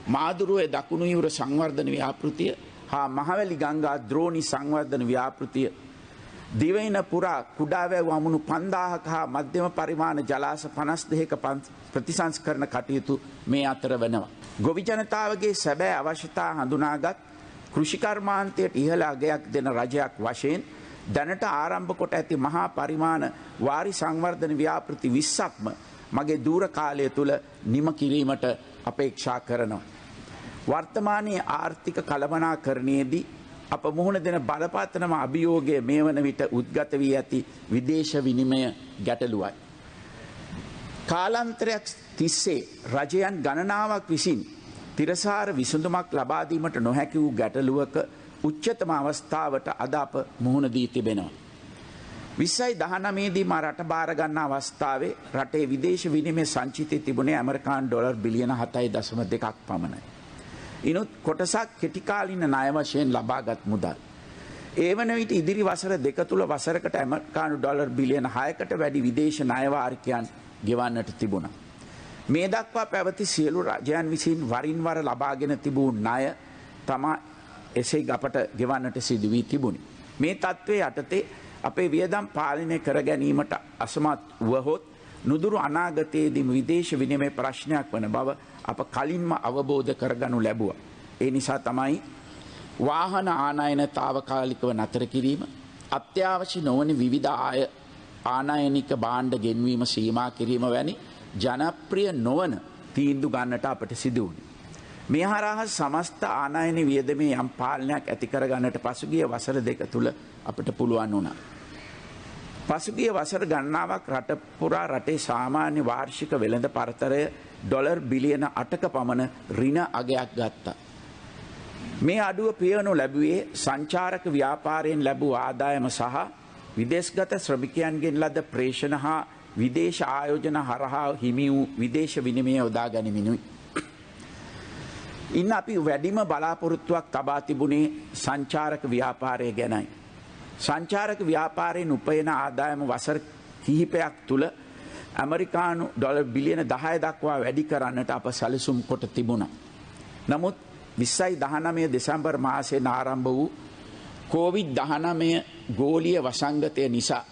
මාදුරුවේ දකුණු යුර සංවර්ධන ව්‍යාපෘතිය හා මහවැලි ගංගා ද්‍රෝණි සංවර්ධන ව්‍යාපෘතිය, දිවයින පුරා කුඩාවැව් අමුණු 5000ක හා මධ්‍යම පරිමාණ ජලාශ 52ක ප්‍රතිසංස්කරණ කටයුතු මේ අතර වෙනවා. ගොවි ජනතාවගේ සැබෑ අවශ්‍යතා හඳුනාගත් කෘෂිකර්මාන්තයට ඉහළ අගයක් දෙන රජයක් වශයෙන් දැනට ආරම්භ කොට ඇති මහා පරිමාණ වාරි සංවර්ධන ව්‍යාපෘති 20ක්ම මගේ දූර කාලය තුල නිම කිරීමට අපේක්ෂා කරනවා. වර්තමානයේ ආර්ථික කළමනාකරණයේදී අප මුහුණ දෙන බලපත්‍රම අභියෝගය මේ වන විට උද්ගත වී ඇති විදේශ විනිමය ගැටලුවයි. කාලාන්තරයක් තිස්සේ රජයන් ගණනාවක් විසින් තිරසාර විසඳුමක් ලබා දීමට නොහැකි වූ ගැටලුවක උච්චතම අවස්ථාවට අද අප මුහුණ දී තිබෙනවා. 2019 දී මා රට බාර ගන්න අවස්ථාවේ රටේ විදේශ විනිමය සංචිතය තිබුණේ ඇමරිකානු ඩොලර් බිලියන 7.2ක් පමණයි. ඉනුත් කොටසක් කෙටි කාලින ණය වශයෙන් ලබාගත් මුදල්. ඒ වන විට ඉදිරි වසර දෙක තුල වසරකට ඇමරිකානු ඩොලර් බිලියන 6කට වැඩි විදේශ ණය වාරිකයන් ගෙවන්නට තිබුණා. මේ දක්වා පැවති සියලු රජයන් විසින් වරින් වර ලබාගෙන තිබූ ණය තමා එසේ අපට ගෙවන්නට සිදු වී තිබුණි. මේ තත්ත්වයේ යටතේ අපේ වියදම් පාලනය කර ගැනීමට අසමත් වුවහොත් නුදුරු අනාගතයේදී විදේශ විනිමය ප්‍රශ්නයක් වන බව අප කලින්ම අවබෝධ කරගනු ලැබුවා. ඒ නිසා තමයි වාහන ආනයන తాවකාලිකව නතර කිරීම, අත්‍යවශ්‍ය නොවන විවිධ ආනයනික භාණ්ඩ ගෙන්වීම සීමා කිරීම වැනි ජනප්‍රිය නොවන තීන්දුව ගන්නට අපට සිදු වුණේ. මේ හරහා සමස්ත ආනයන වියදමේ යම් පාලනයක් ඇති කරගන්නට පසුගිය වසර දෙක තුල අපට පුළුවන් වුණා. පසුගිය වසර ගණනාවක් රට පුරා රටේ සාමාන්‍ය වාර්ෂික වෙළඳ පරතරය ඩොලර් බිලියන 8ක පමණ ඍණ අගයක් ගත්තා. මේ අඩුව පියවනු ලැබුවේ සංචාරක ව්‍යාපාරයෙන් ලැබූ ආදායම සහ විදේශගත ශ්‍රමිකයන්ගෙන් ලද ප්‍රේෂණ හා විදේශ ආයෝජන හරහා හිමි වූ විදේශ විනිමය යොදා ගැනීමෙනුයි. ඉන්න අපි වැඩිම බලාපොරොත්තුවක් තබා තිබුණේ සංචාරක ව්‍යාපාරය ගැනයි. සංචාරක ව්‍යාපාරයෙන් උපයන ආදායම වසර කිහිපයක් තුල ඇමරිකානු ඩොලර් බිලියන 10 දක්වා වැඩි කරන්නට අප සැලසුම් කොට තිබුණා. නමුත් 2019 දෙසැම්බර් මාසයෙන් ආරම්භ වූ COVID-19 ගෝලීය වසංගතය නිසා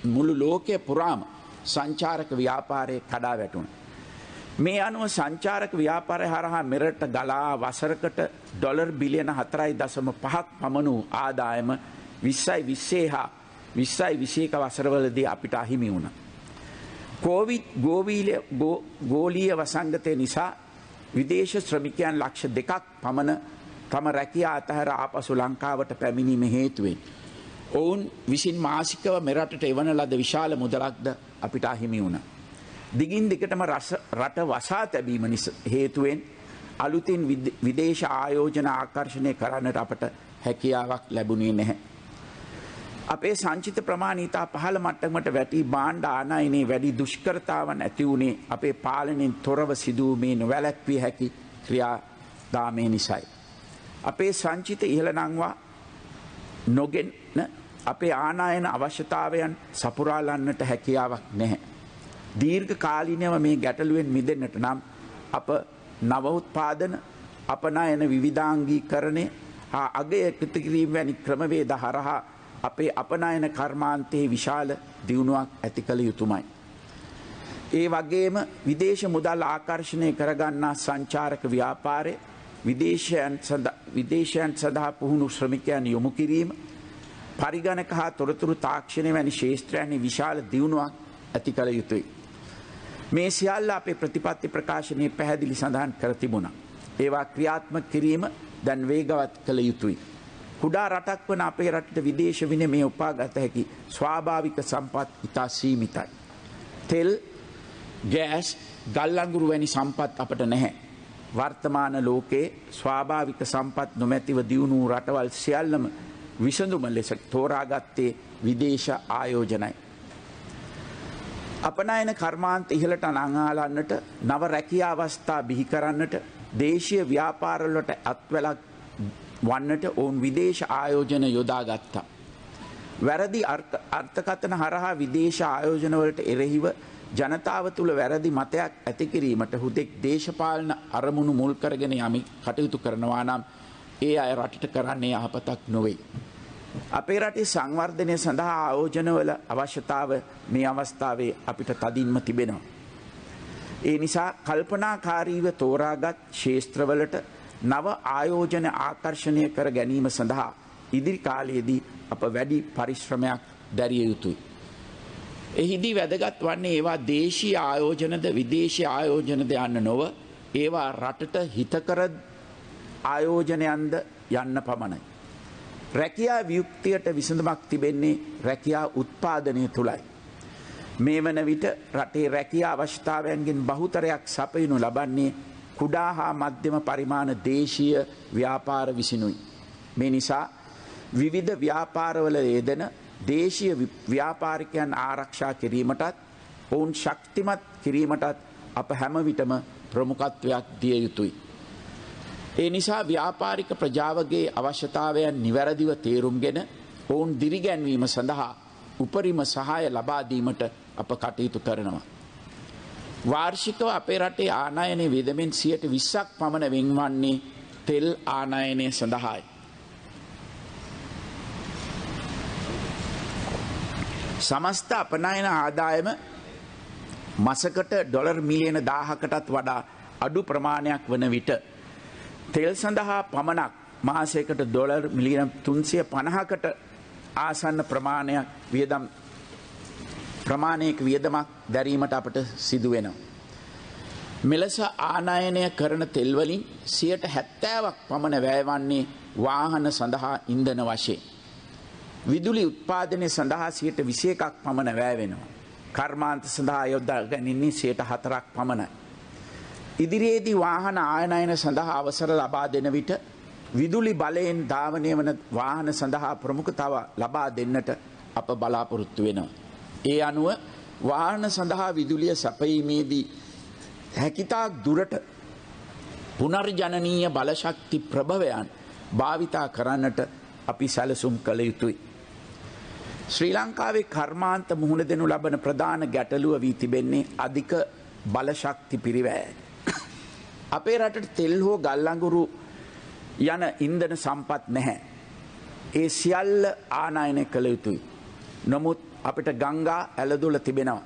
මුළු ලෝකය පුරාම සංචාරක ව්‍යාපාරය කඩා වැටුණා. මේ අනුව සංචාරක ව්‍යාපාරය හරහා මෙරට ගලා වසරකට ඩොලර් බිලියන 4.5ක් පමණ වූ ආදායම 2020 හා 2021 වසරවලදී අපිට අහිමි වුණා. කොවිඩ් ගෝලීය වසංගතය නිසා විදේශ ශ්‍රමිකයන් ලක්ෂ 2ක් පමණ තම රැකියා අතහැර ආපසු ලංකාවට පැමිණීම හේතුවෙන් ඔවුන් විසින් මාසිකව මෙරටට එවන ලද විශාල මුදලක්ද අපිට අහිමි වුණා. දිගින් දිගටම රට වසා තැබීම හේතුවෙන් අලුතින් විදේශ ආයෝජන ආකර්ෂණය කරන්නට අපට හැකියාවක් ලැබුණේ නැහැ. අපේ සංචිත ප්‍රමාණය ඉතා පහළ මට්ටමකට වැටි භාණ්ඩ ආනයනයේ වැඩි දුෂ්කරතාවන් ඇති වුණේ අපේ පාලනයෙන් තොරව සිදුවීමේ නොවැළැක්විය හැකි ක්‍රියාදාමය නිසායි. අපේ සංචිත ඉහළ නංවා නොගෙන අපේ ආනයන අවශ්‍යතාවයන් සපුරාලන්නට හැකියාවක් නැහැ. දීර්ඝ කාලීනව මේ ගැටලුවෙන් මිදෙන්නට නම් අප නව උත්පාදන, අපනයන විවිධාංගීකරණය හා අගය එකතු කිරීම වැනි ක්‍රමවේද හරහා අපේ අපනයන කර්මාන්තයේ විශාල දියුණුවක් ඇති කළ යුතුමයි. ඒ වගේම විදේශ මුදල් ආකර්ෂණය කරගන්නා සංචාරක ව්‍යාපාරය, විදේශයන් සඳහා පුහුණු ශ්‍රමිකයන් යොමු කිරීම, පරිගණක හා තොරතුරු තාක්ෂණය වැනි ශේෂ්ත්‍රයන්හි විශාල දියුණුවක් ඇති කළ යුතුයි. මේ සියල්ල අපේ ප්‍රතිපත්ති ප්‍රකාශනයේ පැහැදිලි සඳහන් කර තිබුණා. ඒවා ක්‍රියාත්මක කිරීම දැන් වේගවත් කළ යුතුයි. කුඩා රටක් වන අපේ රටට විදේශ විනිමය උපාගත හැකි ස්වාභාවික සම්පත් ඉතා සීමිතයි. තෙල්, ගෑස්, ගල් අඟුරු වැනි සම්පත් අපට නැහැ. වර්තමාන ලෝකයේ ස්වාභාවික සම්පත් නොමැතිව දියුණු වූ රටවල් සියල්ලම විසඳුම ලෙස තෝරාගත්තේ විදේශ ආයෝජනයි. අපනයන කර්මාන්ත ඉහළට නංහාලන්නට, නව රැකියා අවස්ථා බිහි කරන්නට, දේශීය ව්‍යාපාරවලට අත්වැලක් වන්නට ඔවුන් විදේශ ආයෝජන යොදා ගත්තා. වැරදි අර්ථකථන හරහා විදේශ ආයෝජනවලට එරෙහිව ජනතාව තුළ වැරදි මතයක් ඇති කිරීමට හුදෙක් දේශපාලන අරමුණු මුල් කරගෙන යමි කටයුතු කරනවා නම් ඒ අය රටට කරන්නේ යහපතක් නොවේ. අපේ රටේ සංවර්ධනය සඳහා ආයෝජනවල අවශ්‍යතාව මේ අවස්ථාවේ අපිට තදින්ම තිබෙනවා. ඒ නිසා කල්පනාකාරීව තෝරාගත් ක්ෂේත්‍රවලට නව ආයෝජන ආකර්ෂණය කර ගැනීම සඳහා ඉදිරි කාලයේදී අප වැඩි පරිශ්‍රමයක් දැරිය යුතුයි. එහිදී වැදගත් වන්නේ ඒවා දේශීය ආයෝජනද විදේශීය ආයෝජනද යන්න නොව ඒවා රටට හිතකර ආයෝජනයන්ද යන්න පමණයි. රැකියා වියුක්තියට විසඳුමක් තිබෙන්නේ රැකියා උත්පාදනය තුලයි. මේ වන විට රටේ රැකියා අවශ්‍යතාවයන්ගෙන් බහුතරයක් සපයනු ලබන්නේ කුඩා හා මධ්‍යම පරිමාණ දේශීය ව්‍යාපාර විසිනුයි. මේ නිසා විවිධ ව්‍යාපාරවල යෙදෙන දේශීය ව්‍යාපාරිකයන් ආරක්ෂා කිරීමටත් ඔවුන් ශක්තිමත් කිරීමටත් අප හැම විටම ප්‍රමුඛත්වයක් දිය යුතුයි. ඒ නිසා ව්‍යාපාරික ප්‍රජාවගේ අවශ්‍යතාවයන් නිවැරදිව තේරුම්ගෙන ඔවුන් දිරිගැන්වීම සඳහා උපරිම සහාය ලබා දීමට අප කටයුතු කරනවා. වාර්ෂිකව අපේ රටේ ආනයනයේ වියදමෙන් 20% පමණ වෙන්වන්නේ තෙල් ආනයනය සඳහායි. සමස්ත අපනයන ආදායම මසකට ඩොලර් මිලියන 1000කටත් වඩා අඩු ප්‍රමාණයක් වන විට තෙල් සඳහා පමණක් මාසයකට ඩොලර් මිලියන 350කට ආසන්න ප්‍රමාණයක වියදමක් දැරීමට අපට සිදු වෙනවා. මෙලෙස ආනයනය කරන තෙල් වලින් 70%ක් පමණ වැයවන්නේ වාහන සඳහා ඉන්ධන වශයෙන්. විදුලි උත්පාදනය සඳහා 21%ක් පමණ වැය වෙනවා. කර්මාන්ත සඳහා යොදා ගැනීමේ 4%ක් පමණයි. ඉදිරියේදී වාහන ආයනයන සඳහා අවසර ලබා දෙන විට විදුලි බලයෙන් ධාවනය වන වාහන සඳහා ප්‍රමුඛතාව ලබා දෙන්නට අප බලාපොරොත්තු වෙනවා. ඒ අනුව වාහන සඳහා විදුලිය සැපයීමේදී හැකිතාක් දුරට පුනර්ජනනීය බලශක්ති ප්‍රභවයන් භාවිතා කරන්නට අපි සැලසුම් කළ යුතුයි. ශ්‍රී ලංකාවේ කර්මාන්ත මුහුණ දෙනු ලබන ප්‍රධාන ගැටලුව වී තිබෙන්නේ අධික බලශක්ති පිරිවැයයි. අපේ රටට තෙල් හෝ ගල් අඟුරු යන ඉන්ධන සම්පත් නැහැ. ඒ සියල්ල ආනයනය කළ යුතුයි. නමුත් අපිට ගංගා ඇලදොල තිබෙනවා.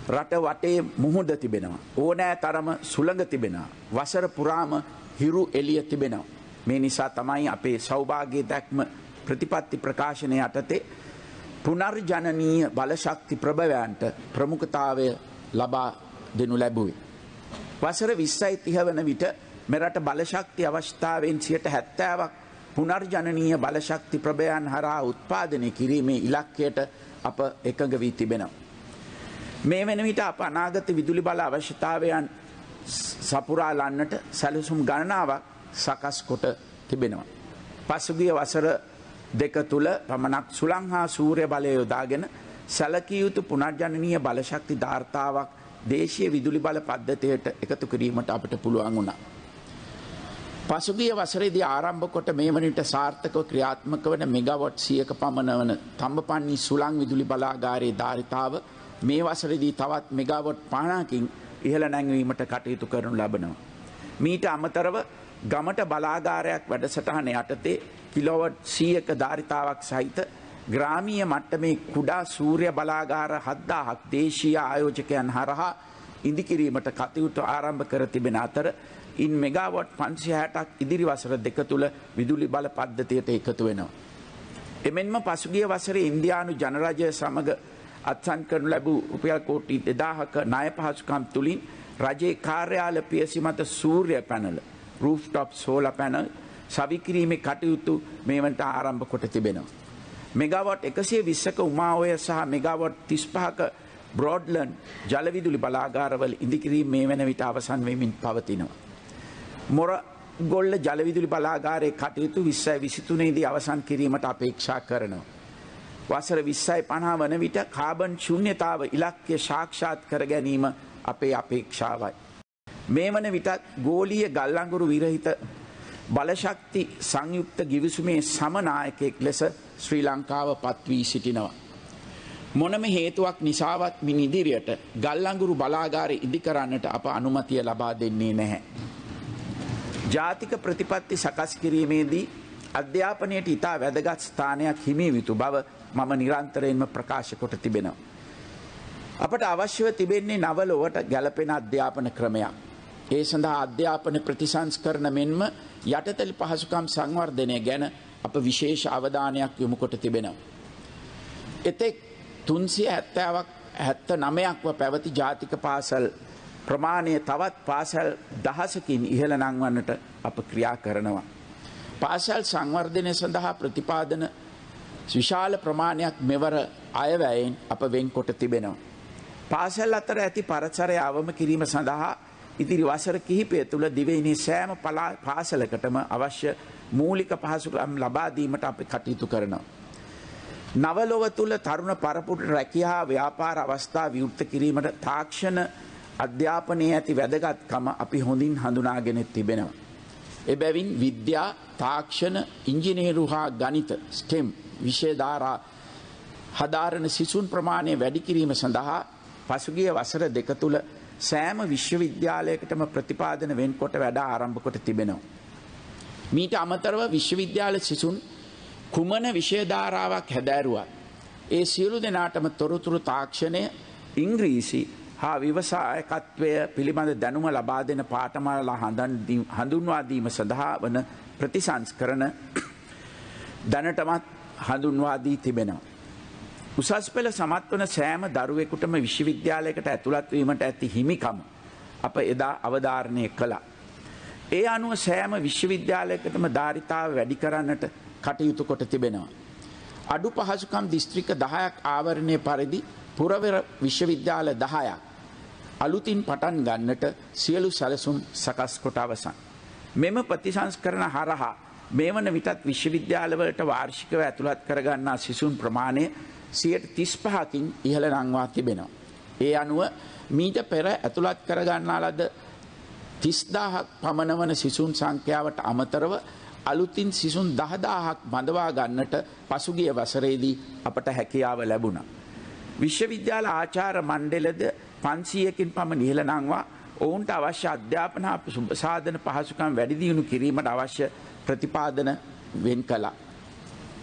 රට වටේ මුහුද තිබෙනවා. ඕනෑ තරම සුළඟ තිබෙනවා. වසර පුරාම හිරු එළිය තිබෙනවා. මේ නිසා තමයි අපේ සෞභාග්‍ය දැක්ම ප්‍රතිපත්ති ප්‍රකාශනය යටතේ පුනර්ජනනීය බලශක්ති ප්‍රභවයන්ට ප්‍රමුඛතාවය ලබා දෙනු ලැබුවේ. වසර 2030 වන විට මෙරට බලශක්ති අවස්ථාවෙන් 70%ක් පුනර්ජනනීය බලශක්ති ප්‍රභවයන් හරහා උත්පාදනය කිරීමේ ඉලක්කයට අප එකඟ වී තිබෙනවා. මේ වෙන විට අප අනාගත විදුලි බල අවශ්‍යතාවයන් සපුරා ලන්නට සැලසුම් ගණනාවක් සකස් කොට තිබෙනවා. පසුගිය වසර දෙක තුල පමණක් සුළං හා සූර්ය බලය යොදාගෙන සැලකිය යුතු පුනර්ජනනීය බලශක්ති ධාර්තාවක් දේශීය විදුලි බල පද්ධතියට එකතු කිරීමට අපට පුළුවන් වුණා. පසුගිය වසරේදී ආරම්භ කොට මේ වන විට සාර්ථකව ක්‍රියාත්මක වන මෙගාවොට් 100ක පමණ වන තඹපන්නි සුළං විදුලි බලාගාරයේ ධාරිතාව මේ වසරේදී තවත් මෙගාවොට් 50කින් ඉහළ නැංවීමට කටයුතු කරනු ලබනවා. මීට අමතරව ගමට බලාගාරයක් වැඩසටහන යටතේ කිලෝවොට් 100ක ධාරිතාවක් සහිත ග්‍රාමීය මට්ටමේ කුඩා සූර්ය බලාගාර 7000ක් දේශීය ආයෝජකයන් හරහා ඉදිකිරීමට කටයුතු ආරම්භ කර තිබෙන අතර ඉන් මෙගාවොට් 560ක් ඉදිරි වසර දෙක තුල විදුලි බල පද්ධතියට එකතු වෙනවා. එමෙන්ම පසුගිය වසරේ ඉන්දියානු ජනරජය සමග අත්සන් කරනු ලැබූ රුපියල් කෝටි 2000ක ණය පහසුකම් තුලින් රජයේ කාර්යාල පියසි මත සූර්ය පැනල, රූෆ්ටොප් සෝලර් පැනල්, සවිකිරීමේ කටයුතු මේවට ආරම්භ කොට තිබෙනවා. මෙගාවට් 120ක උමාඔය සහ මෙගාවට් 35ක බ්‍රෝඩ්ලන්ඩ් ජලවිදුලි බලාගාරවල ඉදිකිරීම මේ වන විට අවසන් වෙමින් පවතිනවා. මොරගොල්ල ජලවිදුලි බලාගාරයේ කටයුතු 2023 දී අවසන් කිරීමට අපේක්ෂා කරනවා. වසර 2050 වන විට කාබන් ශූන්‍යතාව ඉලක්කය සාක්ෂාත් කර ගැනීම අපේ අපේක්ෂාවයි. මේ වන විටත් ගෝලීය ගල්අඟුරු විරහිත බලශක්ති සංයුක්ත ගිවිසුමේ සමනායකයෙක් ලෙස ශ්‍රී ලංකාව පත් වී සිටිනවා. මොනම හේතුවක් නිසාවත් මින් ඉදිරියට ගල්අඟුරු බලාගාරය ඉදි කරන්නට අප අනුමැතිය ලබා දෙන්නේ නැහැ. ජාතික ප්‍රතිපත්ති සකස් කිරීමේදී අධ්‍යාපනයට ඉතා වැදගත් ස්ථානයක් හිමි යුතු බව මම නිරන්තරයෙන්ම ප්‍රකාශ කොට තිබෙනවා. අපට අවශ්‍යව තිබෙන්නේ නව ලොවට ගැලපෙන අධ්‍යාපන ක්‍රමයක්. ඒ සඳහා අධ්‍යාපන ප්‍රතිසංස්කරණ මෙන්ම යටතල පහසුකම් සංවර්ධනය ගැන අප විශේෂ අවධානයක් යොමු කොට තිබෙනවා. එතෙක් 379ක්ව පැවති ජාතික පාසල් ප්‍රමාණය තවත් පාසල් දහසකින් ඉහළ නංවන්නට අප ක්‍රියා කරනවා. පාසල් සංවර්ධනය සඳහා ප්‍රතිපාදන විශාල ප්‍රමාණයක් මෙවර අයවැයෙන් අප වෙන් කොට තිබෙනවා. පාසල් අතර ඇති පරතරය අවම කිරීම සඳහා ඉදිරි වසර කිහිපය තුළ දිවයිනේ සෑම පාසලකටම අවශ්‍ය මූලික පහසුකම් ලබා දීමට අපි කටයුතු කරනවා. නවලොව තුළ තරුණ පරපුරට රැකියා ව්‍යාපාර අවස්ථා විවෘත කිරීමට තාක්ෂණ අධ්‍යාපනයේ ඇති වැදගත්කම අපි හොඳින් හඳුනාගෙන තිබෙනවා. එබැවින් විද්‍යා, තාක්ෂණ, ඉංජිනේරු හා ගණිත STEM විෂය ධාරා හදාරන සිසුන් ප්‍රමාණය වැඩි කිරීම සඳහා පසුගිය වසර දෙක තුළ සෑම විශ්වවිද්‍යාලයකටම ප්‍රතිපාදන වෙන්කොට වැඩ ආරම්භ කොට තිබෙනවා. මීට අමතරව විශ්වවිද්‍යාල සිසුන් කුමන විෂය ධාරාවක් හැදෑරුවත් ඒ සියලු දෙනාටම තොරතුරු තාක්ෂණය, ඉංග්‍රීසි හා ව්‍යවසායකත්වය පිළිබඳ දැනුම ලබා දෙන පාඨමාලා හඳුන්වා දීම සඳහා වන ප්‍රතිසංස්කරණ දැනටමත් හඳුන්වා දී තිබෙනවා. උසස් පෙළ සමත් වන සෑම දරුවෙකුටම විශ්වවිද්‍යාලයකට ඇතුළත් වීමට ඇති හිමිකම අප එදා අවධාරණය කළා. ඒ අනුව සෑම විශ්වවිද්‍යාලයකටම ධාරිතාව වැඩි කරන්නට කටයුතු කොට තිබෙනවා. අඩු පහසුකම් දිස්ත්‍රික්ක 10ක් ආවරණය පරිදි පුරවර විශ්වවිද්‍යාල 10ක් අලුතින් පටන් ගන්නට සියලු සැලසුම් සකස් කොට අවසන්. මෙම ප්‍රතිසංස්කරණ හරහා මේ වන විටත් විශ්වවිද්‍යාලවලට වාර්ෂිකව ඇතුළත් කරගන්නා සිසුන් ප්‍රමාණය 35%කින් ඉහළ නංවා තිබෙනවා. ඒ අනුව මීට පෙර ඇතුළත් කරගන්නා ලද 30000ක් පමණ වන සිසුන් සංඛ්‍යාවට අමතරව අලුතින් සිසුන් 10000ක් බඳවා ගන්නට පසුගිය වසරේදී අපට හැකියාව ලැබුණා. විශ්වවිද්‍යාල ආචාර්ය මණ්ඩලද 500කින් පමණ ඉහළ නංවා ඔවුන්ට අවශ්‍ය අධ්‍යාපන සාධන පහසුකම් වැඩි දියුණු කිරීමට අවශ්‍ය ප්‍රතිපාදන වෙන් කළා.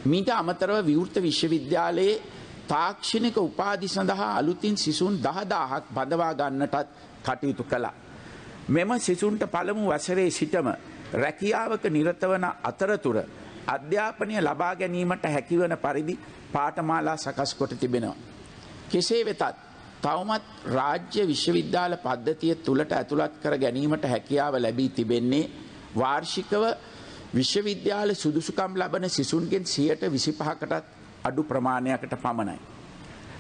මීට අමතරව විවෘත විශ්වවිද්‍යාලයේ තාක්ෂණික උපාධි සඳහා අලුතින් සිසුන් 10000ක් බඳවා ගන්නටත් කටයුතු කළා. මෙම සිසුන්ට පළමු වසරේ සිටම රැකියාවක නිරත වන අතරතුර අධ්‍යාපනය ලබා ගැනීමට හැකිවන පරිදි පාඨමාලා සකස් කොට තිබෙනවා. කෙසේ වෙතත් තවමත් රාජ්‍ය විශ්වවිද්‍යාල පද්ධතිය තුළට ඇතුළත් කර ගැනීමට හැකියාව ලැබී තිබෙන්නේ වාර්ෂිකව විශ්වවිද්‍යාල සුදුසුකම් ලබන සිසුන්ගෙන් 25%කටත් අඩු ප්‍රමාණයකට පමණයි.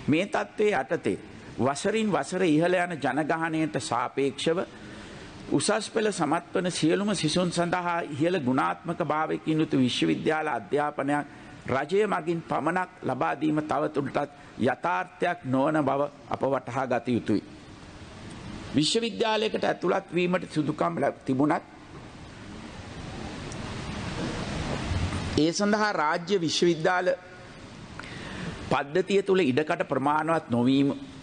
මේ තත්ත්වයේ යටතේ වසරින් වසර ඉහළ යන ජනගහනයට සාපේක්ෂව උසස් පෙළ සමත් වන සියලුම සිසුන් සඳහා ඉහළ ගුණාත්මක භාවයකින් යුතු විශ්වවිද්‍යාල අධ්‍යාපනයක් රජය මගින් පමණක් ලබා දීම තවදුරටත් යථාර්ථයක් නොවන බව අප වටහා ගත යුතුයි. විශ්වවිද්‍යාලයකට ඇතුළත් වීමට සුදුකම් තිබුණත් ඒ සඳහා රාජ්‍ය විශ්වවිද්‍යාල පද්ධතිය තුළ ඉඩකට ප්‍රමාණවත්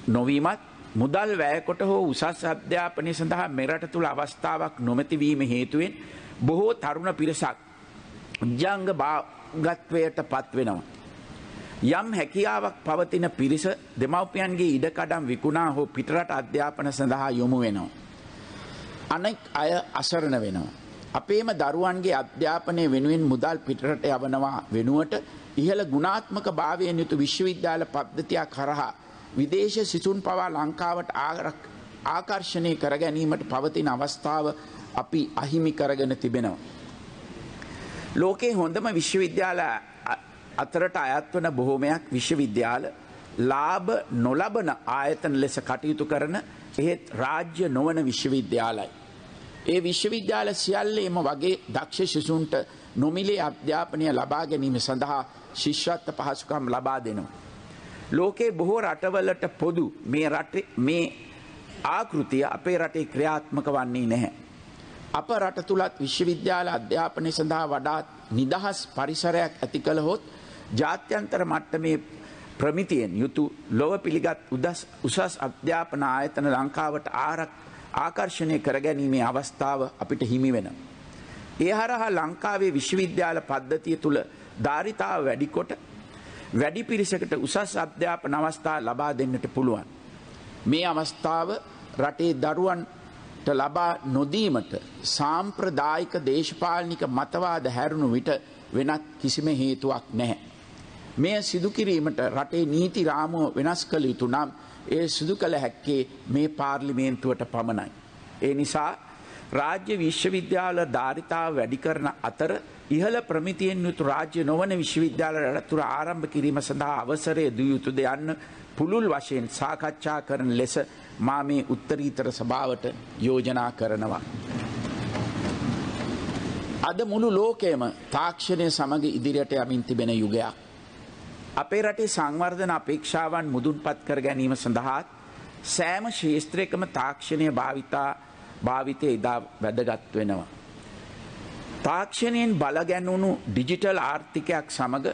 නොවීමත් මුදල් වැයකොට හෝ උසස් අධ්‍යාපනය සඳහා මෙරට තුළ අවස්ථාවක් නොමැතිවීම හේතුවෙන් බොහෝ තරුණ පිරිසක් උද්‍යංග භාගත්වයට පත් වෙනවා. යම් හැකියාවක් පවතින පිරිස දෙමව්පියන්ගේ ඉඩකඩම් විකුණා හෝ පිටරට අධ්‍යාපන සඳහා යොමු වෙනවා. අනෙක් අය අසරණ වෙනවා. අපේම දරුවන්ගේ අධ්‍යාපනය වෙනුවෙන් මුදල් පිටරට යවනවා වෙනුවට ඉහළ ගුණාත්මක භාවයෙන් යුතු විශ්වවිද්‍යාල පද්ධතියක් කරහා විදේශ සිසුන් පවා ලංකාවට ආකර්ෂණය කර ගැනීමට පවතින අවස්ථාව අපි අහිමි කරගෙන තිබෙනවා. ලෝකයේ හොඳම විශ්වවිද්‍යාල අතරට අයත් වන බොහෝමයක් විශ්වවිද්‍යාල ලාභ නොලබන ආයතන ලෙස කටයුතු කරන එහෙත් රාජ්‍ය නොවන විශ්වවිද්‍යාලයි. ඒ විශ්වවිද්‍යාල සියල්ලේම වගේ දක්ෂ ශිෂුන්ට නොමිලේ අධ්‍යාපනය ලබා ගැනීම සඳහා ශිෂ්‍යත්ව පහසුකම් ලබා දෙනවා. ලෝකයේ බොහෝ රටවලට පොදු මේ ආකෘතිය අපේ රටේ ක්‍රියාත්මක වන්නේ නැහැ. අප රට තුලත් විශ්වවිද්‍යාල අධ්‍යාපනය සඳහා වඩාත් නිදහස් පරිසරයක් ඇති කළහොත් ජාත්‍යන්තර මට්ටමේ ප්‍රමිතියෙන් යුතු ලොව පිළිගත් උසස් අධ්‍යාපන ආයතන ලංකාවට ආකර්ෂණය කරගැනීමේ අවස්ථාව අපිට හිමි වෙනවා. ඒ හරහා ලංකාවේ විශ්වවිද්‍යාල පද්ධතිය තුල ධාරිතාව වැඩිකොට වැඩි පිරිසකට උසස් අධ්‍යාපන අවස්ථා ලබා දෙන්නට පුළුවන්. මේ අවස්ථාව රටේ දරුවන්ට ලබා නොදීමට සාම්ප්‍රදායික දේශපාලනික මතවාද හැරුණු විට වෙනත් කිසිම හේතුවක් නැහැ. මෙය සිදු කිරීමට රටේ නීති රාමුව වෙනස් කළ යුතු නම් ඒ සිදු කළ හැක්කේ මේ පාර්ලිමේන්තුවට පමණයි. ඒ නිසා රාජ්‍ය විශ්වවිද්‍යාල ධාරිතාව වැඩි කරන අතර ඉහළ ප්‍රමිතියෙන් යුතු රාජ්‍ය නොවන විශ්වවිද්‍යාල රටතුර ආරම්භ කිරීම සඳහා අවසරය දිය යුතුද යන්න පුළුල් වශයෙන් සාකච්ඡා කරන ලෙස මා මේ උත්තරීතර සභාවට යෝජනා කරනවා. අද මුළු ලෝකයම තාක්ෂණය සමග ඉදිරියට යමින් තිබෙන යුගයක්. අපේ රටේ සංවර්ධන අපේක්ෂාවන් මුදුන්පත් කර ගැනීම සඳහා සෑම ක්ෂේත්‍රයකම තාක්ෂණය භාවිතය ඉදා වැදගත් වෙනවා. තාක්ෂණයෙන් බලගැන්වුණු ඩිජිටල් ආර්ථිකයක් සමග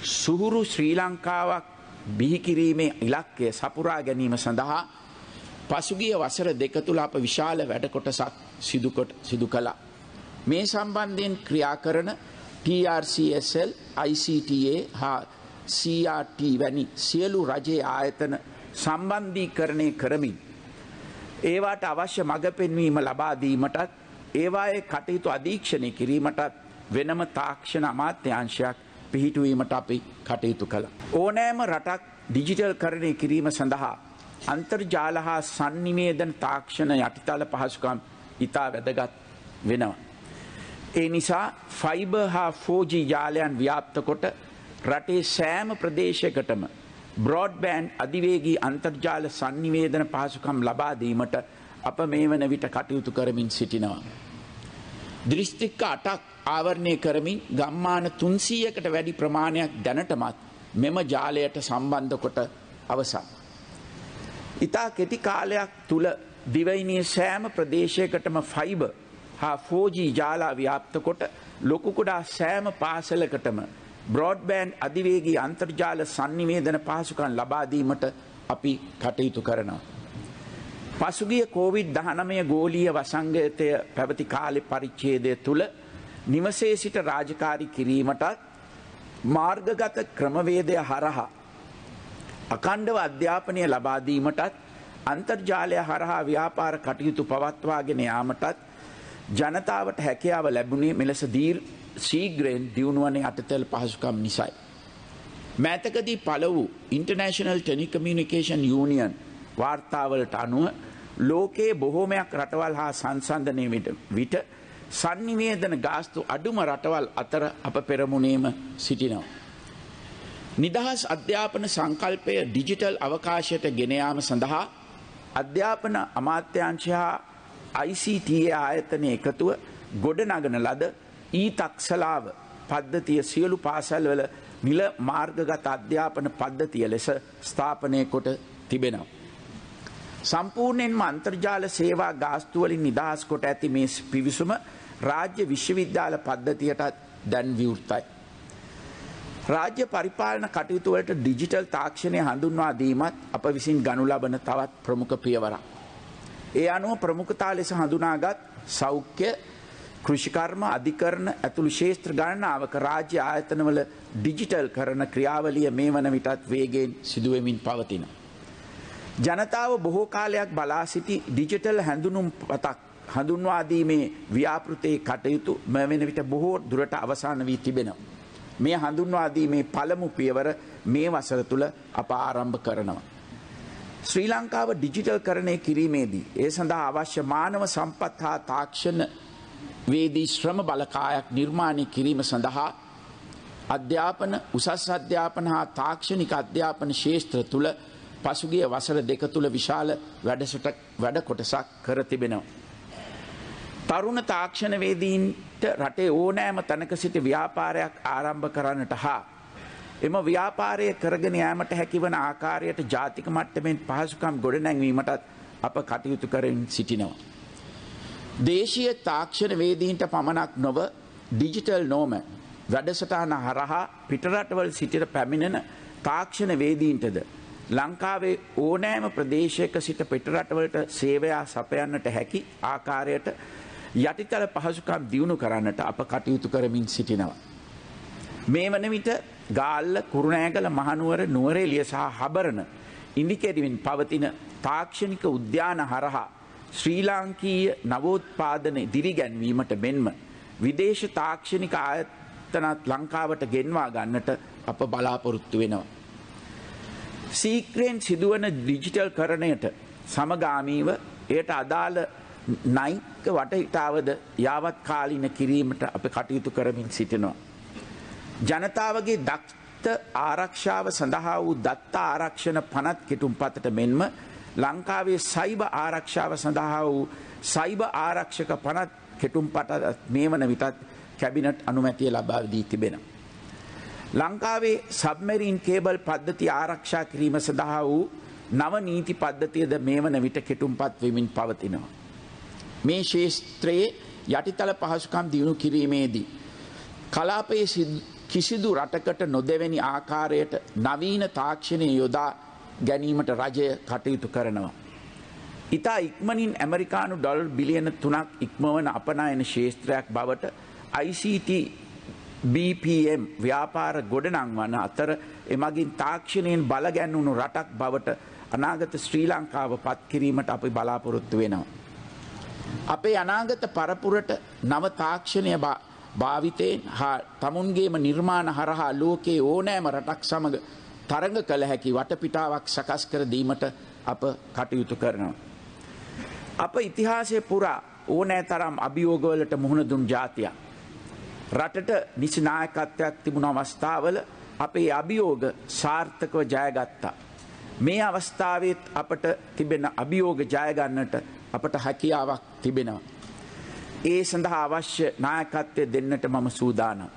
සුහුරු ශ්‍රී ලංකාවක් බිහි කිරීමේ ඉලක්කය සපුරා ගැනීම සඳහා පසුගිය වසර දෙක තුළ අප විශාල වැඩ කොටසක් සිදු කළා. මේ සම්බන්ධයෙන් ක්‍රියා කරන TRCSL, ICTA හා CRT වැනි සියලු රජයේ ආයතන සම්බන්ධීකරණය කරමින් ඒවාට අවශ්‍ය මඟ පෙන්වීම ලබා දීමටත් ඒවායේ කටයුතු අධීක්ෂණය කිරීමටත් වෙනම තාක්ෂණ අමාත්‍යාංශයක් පිහිටුවීමට අපි කටයුතු කළා. ඕනෑම රටක් ඩිජිටල් කරණය කිරීම සඳහා අන්තර්ජාල හා සංනිවේදන තාක්ෂණ යටිතල පහසුකම් ඉතා වැදගත් වෙනවා. ඒ නිසා ෆයිබර් හා 4G ජාලයන් ව්‍යාප්ත කොට රටේ සෑම ප්‍රදේශයකටම බ්‍රෝඩ්බෑන්ඩ් අධිවේගී අන්තර්ජාල සංනිවේදන පහසුකම් ලබා දීමට අප මේ වන විට කටයුතු කරමින් සිටිනවා. දිස්ත්‍රික්ක 8ක් ආවරණය කරමින් ගම්මාන 300කට වැඩි ප්‍රමාණයක් දැනටමත් මෙම ජාලයට සම්බන්ධ කොට අවසන්. ඉතා කෙටි කාලයක් තුල දිවයිනේ සෑම ප්‍රදේශයකටම ෆයිබර් හා 4G ජාලා ව්‍යාප්ත කොට ලොකු කුඩා සෑම පාසලකටම බ්‍රෝඩ්බෑන්ඩ් අධිවේගී අන්තර්ජාල සංනිවේදන පහසුකම් ලබා දීමට අපි කටයුතු කරනවා. පසුගිය COVID-19 ගෝලීය වසංගතය පැවති කාලේ පරිච්ඡේදය තුල නිවසේ සිට රාජකාරී කිරීමටත් මාර්ගගත ක්‍රමවේදය හරහා අඛණ්ඩව අධ්‍යාපනය ලබා දීමටත් අන්තර්ජාලය හරහා ව්‍යාපාර කටයුතු පවත්වාගෙන යාමටත් ජනතාවට හැකියාව ලැබුණේ මෙලෙස ශීඝ්‍රයෙන් දියුණුවන යටිතල පහසුකම් නිසායි. මෑතකදී පළ වූ ඉන්ටර්නැෂනල් ටෙලිකමියුනිකේෂන් යූනියන් වාර්තාවලට අනුව ලෝකයේ බොහෝමයක් රටවල් හා සංසන්දනය විට සංනිවේදන ගාස්තු අඩුම රටවල් අතර අප පෙරමුණේම සිටිනවා. නිදහස් අධ්‍යාපන සංකල්පය ඩිජිටල් අවකාශයට ගෙන යාම සඳහා අධ්‍යාපන අමාත්‍යාංශය හා ICTA ආයතන එකතුව ගොඩනගන ලද ඊතක්සලාව පද්ධතිය සියලු පාසල්වල නිල මාර්ගගත අධ්‍යාපන පද්ධතිය ලෙස ස්ථාපනය කොට තිබෙනවා. සම්පූර්ණයෙන්ම අන්තර්ජාල සේවා ගාස්තු වලින් නිදහස් කොට ඇති මේ පිවිසුම රාජ්‍ය විශ්වවිද්‍යාල පද්ධතියටත් දැන් විවෘතයි. රාජ්‍ය පරිපාලන කටයුතු වලට ඩිජිටල් තාක්ෂණය හඳුන්වා දීමත් අප විසින් ගනු ලබන තවත් ප්‍රමුඛ පියවරක්. ඒ අනුව ප්‍රමුඛතා ලෙස හඳුනාගත් සෞඛ්‍ය, කෘෂිකර්ම, අධිකරණ ඇතුළු ක්ෂේත්‍ර ගණනාවක රාජ්‍ය ආයතනවල ඩිජිටල් කරන ක්‍රියාවලිය මේ වන විටත් වේගයෙන් සිදුවෙමින් පවතිනවා. ජනතාව බොහෝ කාලයක් බලා සිටි ඩිජිටල් හැඳුනුම් පතක් හඳුන්වා දීමේ ව්‍යාපෘතයේ කටයුතු මේ වෙන විට බොහෝ දුරට අවසන් වී තිබෙනවා. මේ හඳුන්වා දීමේ පළමු පියවර මේ වසර තුල අප ආරම්භ කරනවා. ශ්‍රී ලංකාව ඩිජිටල් කරණය කිරීමේදී ඒ සඳහා අවශ්‍ය මානව සම්පත් හා තාක්ෂණ වේදී ශ්‍රම බලකායක් නිර්මාණය කිරීම සඳහා අධ්‍යාපන උසස් අධ්‍යාපන හා තාක්ෂණික අධ්‍යාපන ශේෂ්ත්‍ර තුළ පසුගිය වසර දෙක තුළ විශාල වැඩ කොටසක් කර තිබෙනවා. තරුණ තාක්ෂණවේදීන්ට රටේ ඕනෑම තැනක සිට ව්‍යාපාරයක් ආරම්භ කරන්නට හා එම ව්‍යාපාරය කරගෙන යාමට හැකිවන ආකාරයට ජාතික මට්ටමින් පහසුකම් ගොඩනැංවීමටත් අප කටයුතු කරමින් සිටිනවා. දේශීය තාක්ෂණවේදීන්ට පමණක් නොව ඩිජිටල් නෝම වැඩසටහන හරහා පිටරටවල සිටින පැමිණෙන තාක්ෂණවේදීන්ටද ලංකාවේ ඕනෑම ප්‍රදේශයක සිට පිටරටවලට සේවය සපයන්නට හැකි ආකාරයට යටිතල පහසුකම් දියුණු කරන්නට අප කටයුතු කරමින් සිටිනවා. මේ වන විට ගාල්ල කුරුණෑගල මහනුවර නුවරඑළිය සහ හබරණ ඉන්දිකේටමින් පවතින තාක්ෂණික උද්‍යාන හරහා ශ්‍රී ලාංකීය නවෝත්පාදන දිරිගැන්වීමට මෙන්ම විදේශ තාක්ෂණික ආයතනත් ලංකාවට ගෙන්වා ගන්නට අප බලාපොරොත්තු වෙනවා. සීක්‍රයෙන් සිදුවන ඩිජිටල් කරණයට සමගාමීව එයට අදාළ නෛතික වටහිටාවද යාවත් කාලීන කිරීමට අප කටයුතු කරමින් සිටිනවා. ජනතාවගේ දත්ත ආරක්ෂාව සඳහා වූ දත්ත ආරක්ෂණ පනත් කෙටුම්පතට මෙන්ම ලංකාවේ සයිබ ආරක්ෂාව සඳහා වූ සයිබ ආරක්ෂක පනත් කෙටුම්පත මේ වන විටත් කැබිනට් අනුමැතිය ලබා දී තිබෙනවා. ලංකාවේ සබ්මරීන් කේබල් පද්ධතිය ආරක්ෂා කිරීම සඳහා වූ නව නීති පද්ධතියද මේ වන විට කෙටුම්පත් වෙමින් පවතිනවා. මේ ශේෂ්ත්‍රයේ යටිතල පහසුකම් දියුණු කිරීමේදී කලාපයේ කිසිදු රටකට නොදෙවැනි ආකාරයට නවීන තාක්ෂණය යොදා ගැනීමට රජය කටයුතු කරනවා. ඉතා ඉක්මනින් ඇමරිකානු ඩොලර් බිලියන 3ක් ඉක්මවන අපනයන ශේෂ්ත්‍රයක් බවට ICT BPM ව්‍යාපාර ගොඩනංවන අතර එමගින් තාක්ෂණයෙන් බලගැන්වුණු රටක් බවට අනාගත ශ්‍රී ලංකාව පත් කිරීමට අපි බලාපොරොත්තු වෙනවා. අපේ අනාගත පරපුරට නව තාක්ෂණය භාවිතයෙන් හා තමුන්ගේම නිර්මාණ හරහා ලෝකයේ ඕනෑම රටක් සමග තරඟ කළ හැකි වටපිටාවක් සකස් කර දීමට අප කටයුතු කරනවා. අප ඉතිහාසය පුරා ඕනෑ තරම් අභියෝගවලට මුහුණ දුන් ජාතියක්. රටට නිසි නායකත්වයක් තිබුණ අවස්ථාවල අපේ අභියෝග සාර්ථකව ජයගත්තා. මේ අවස්ථාවෙත් අපට තිබෙන අභියෝග ජයගන්නට අපට හැකියාවක් තිබෙනවා. ඒ සඳහා අවශ්‍ය නායකත්වය දෙන්නට මම සූදානම්.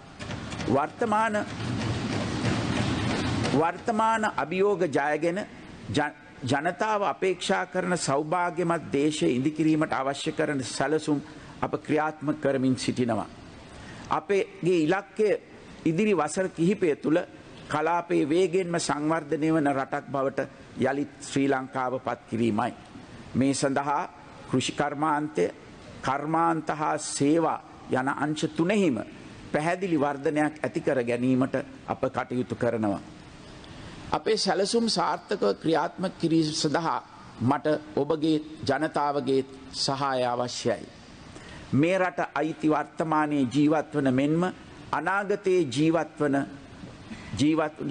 වර්තමාන අභියෝග ජයගෙන ජනතාව අපේක්ෂා කරන සෞභාග්‍යමත් දේශය ඉදිකිරීමට අවශ්‍ය කරන සැලසුම් අප ක්‍රියාත්මක කරමින් සිටිනවා. අපේගේ ඉලක්කය ඉදිරි වසර කිහිපය තුළ කලාපයේ වේගෙන්ම සංවර්ධනය වන රටක් බවට යළිත් ශ්‍රී ලංකාව පත් කිරීමයි. මේ සඳහා කෘෂිකර්මාන්තය කර්මාන්ත හා සේවා යන අංශ තුනෙහිම පැහැදිලි වර්ධනයක් ඇති කර ගැනීමට අප කටයුතු කරනවා. අපේ සැලසුම් සාර්ථකව ක්‍රියාත්මක කිරීම සඳහා මට ඔබගේ ජනතාවගේ සහාය අවශ්‍යයි. මේ රට අයිති වර්තමානයේ ජීවත්වන මෙන්ම අනාගතයේ ජීවත්වන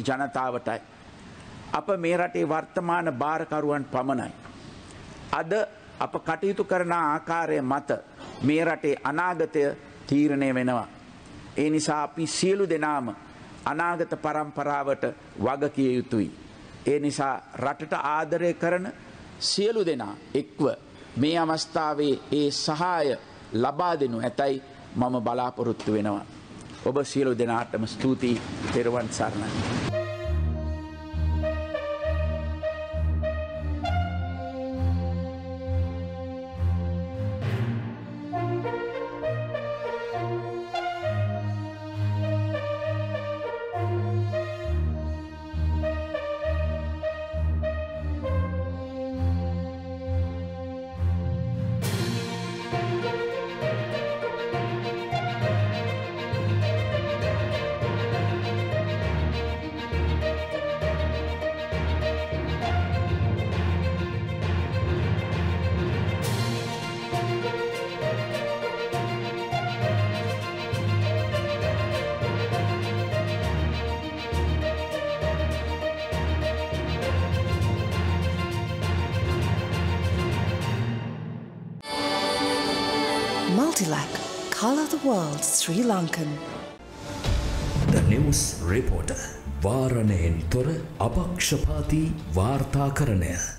ජනතාවටයි. අප මේ රටේ වර්තමාන භාරකරුවන් පමණයි. අද අප කටයුතු කරන ආකාරය මත මේ රටේ අනාගතය තීරණය වෙනවා. ඒ නිසා අපි සියලු දෙනාම අනාගත පරම්පරාවට වගකිය යුතුයි. ඒ නිසා රටට ආදරය කරන සියලු දෙනා එක්ව මේ අවස්ථාවේ ඒ සහාය ලබා දෙනු ඇතැයි මම බලාපොරොත්තු වෙනවා. ඔබ සියලු දෙනාටම ස්තුතියි. තෙරුවන් සරණයි. Multilac, Colour the World Sri Lankan. The News Reporter. වාරණයෙන් තොර අපක්ෂපාතී වාර්තාකරණය.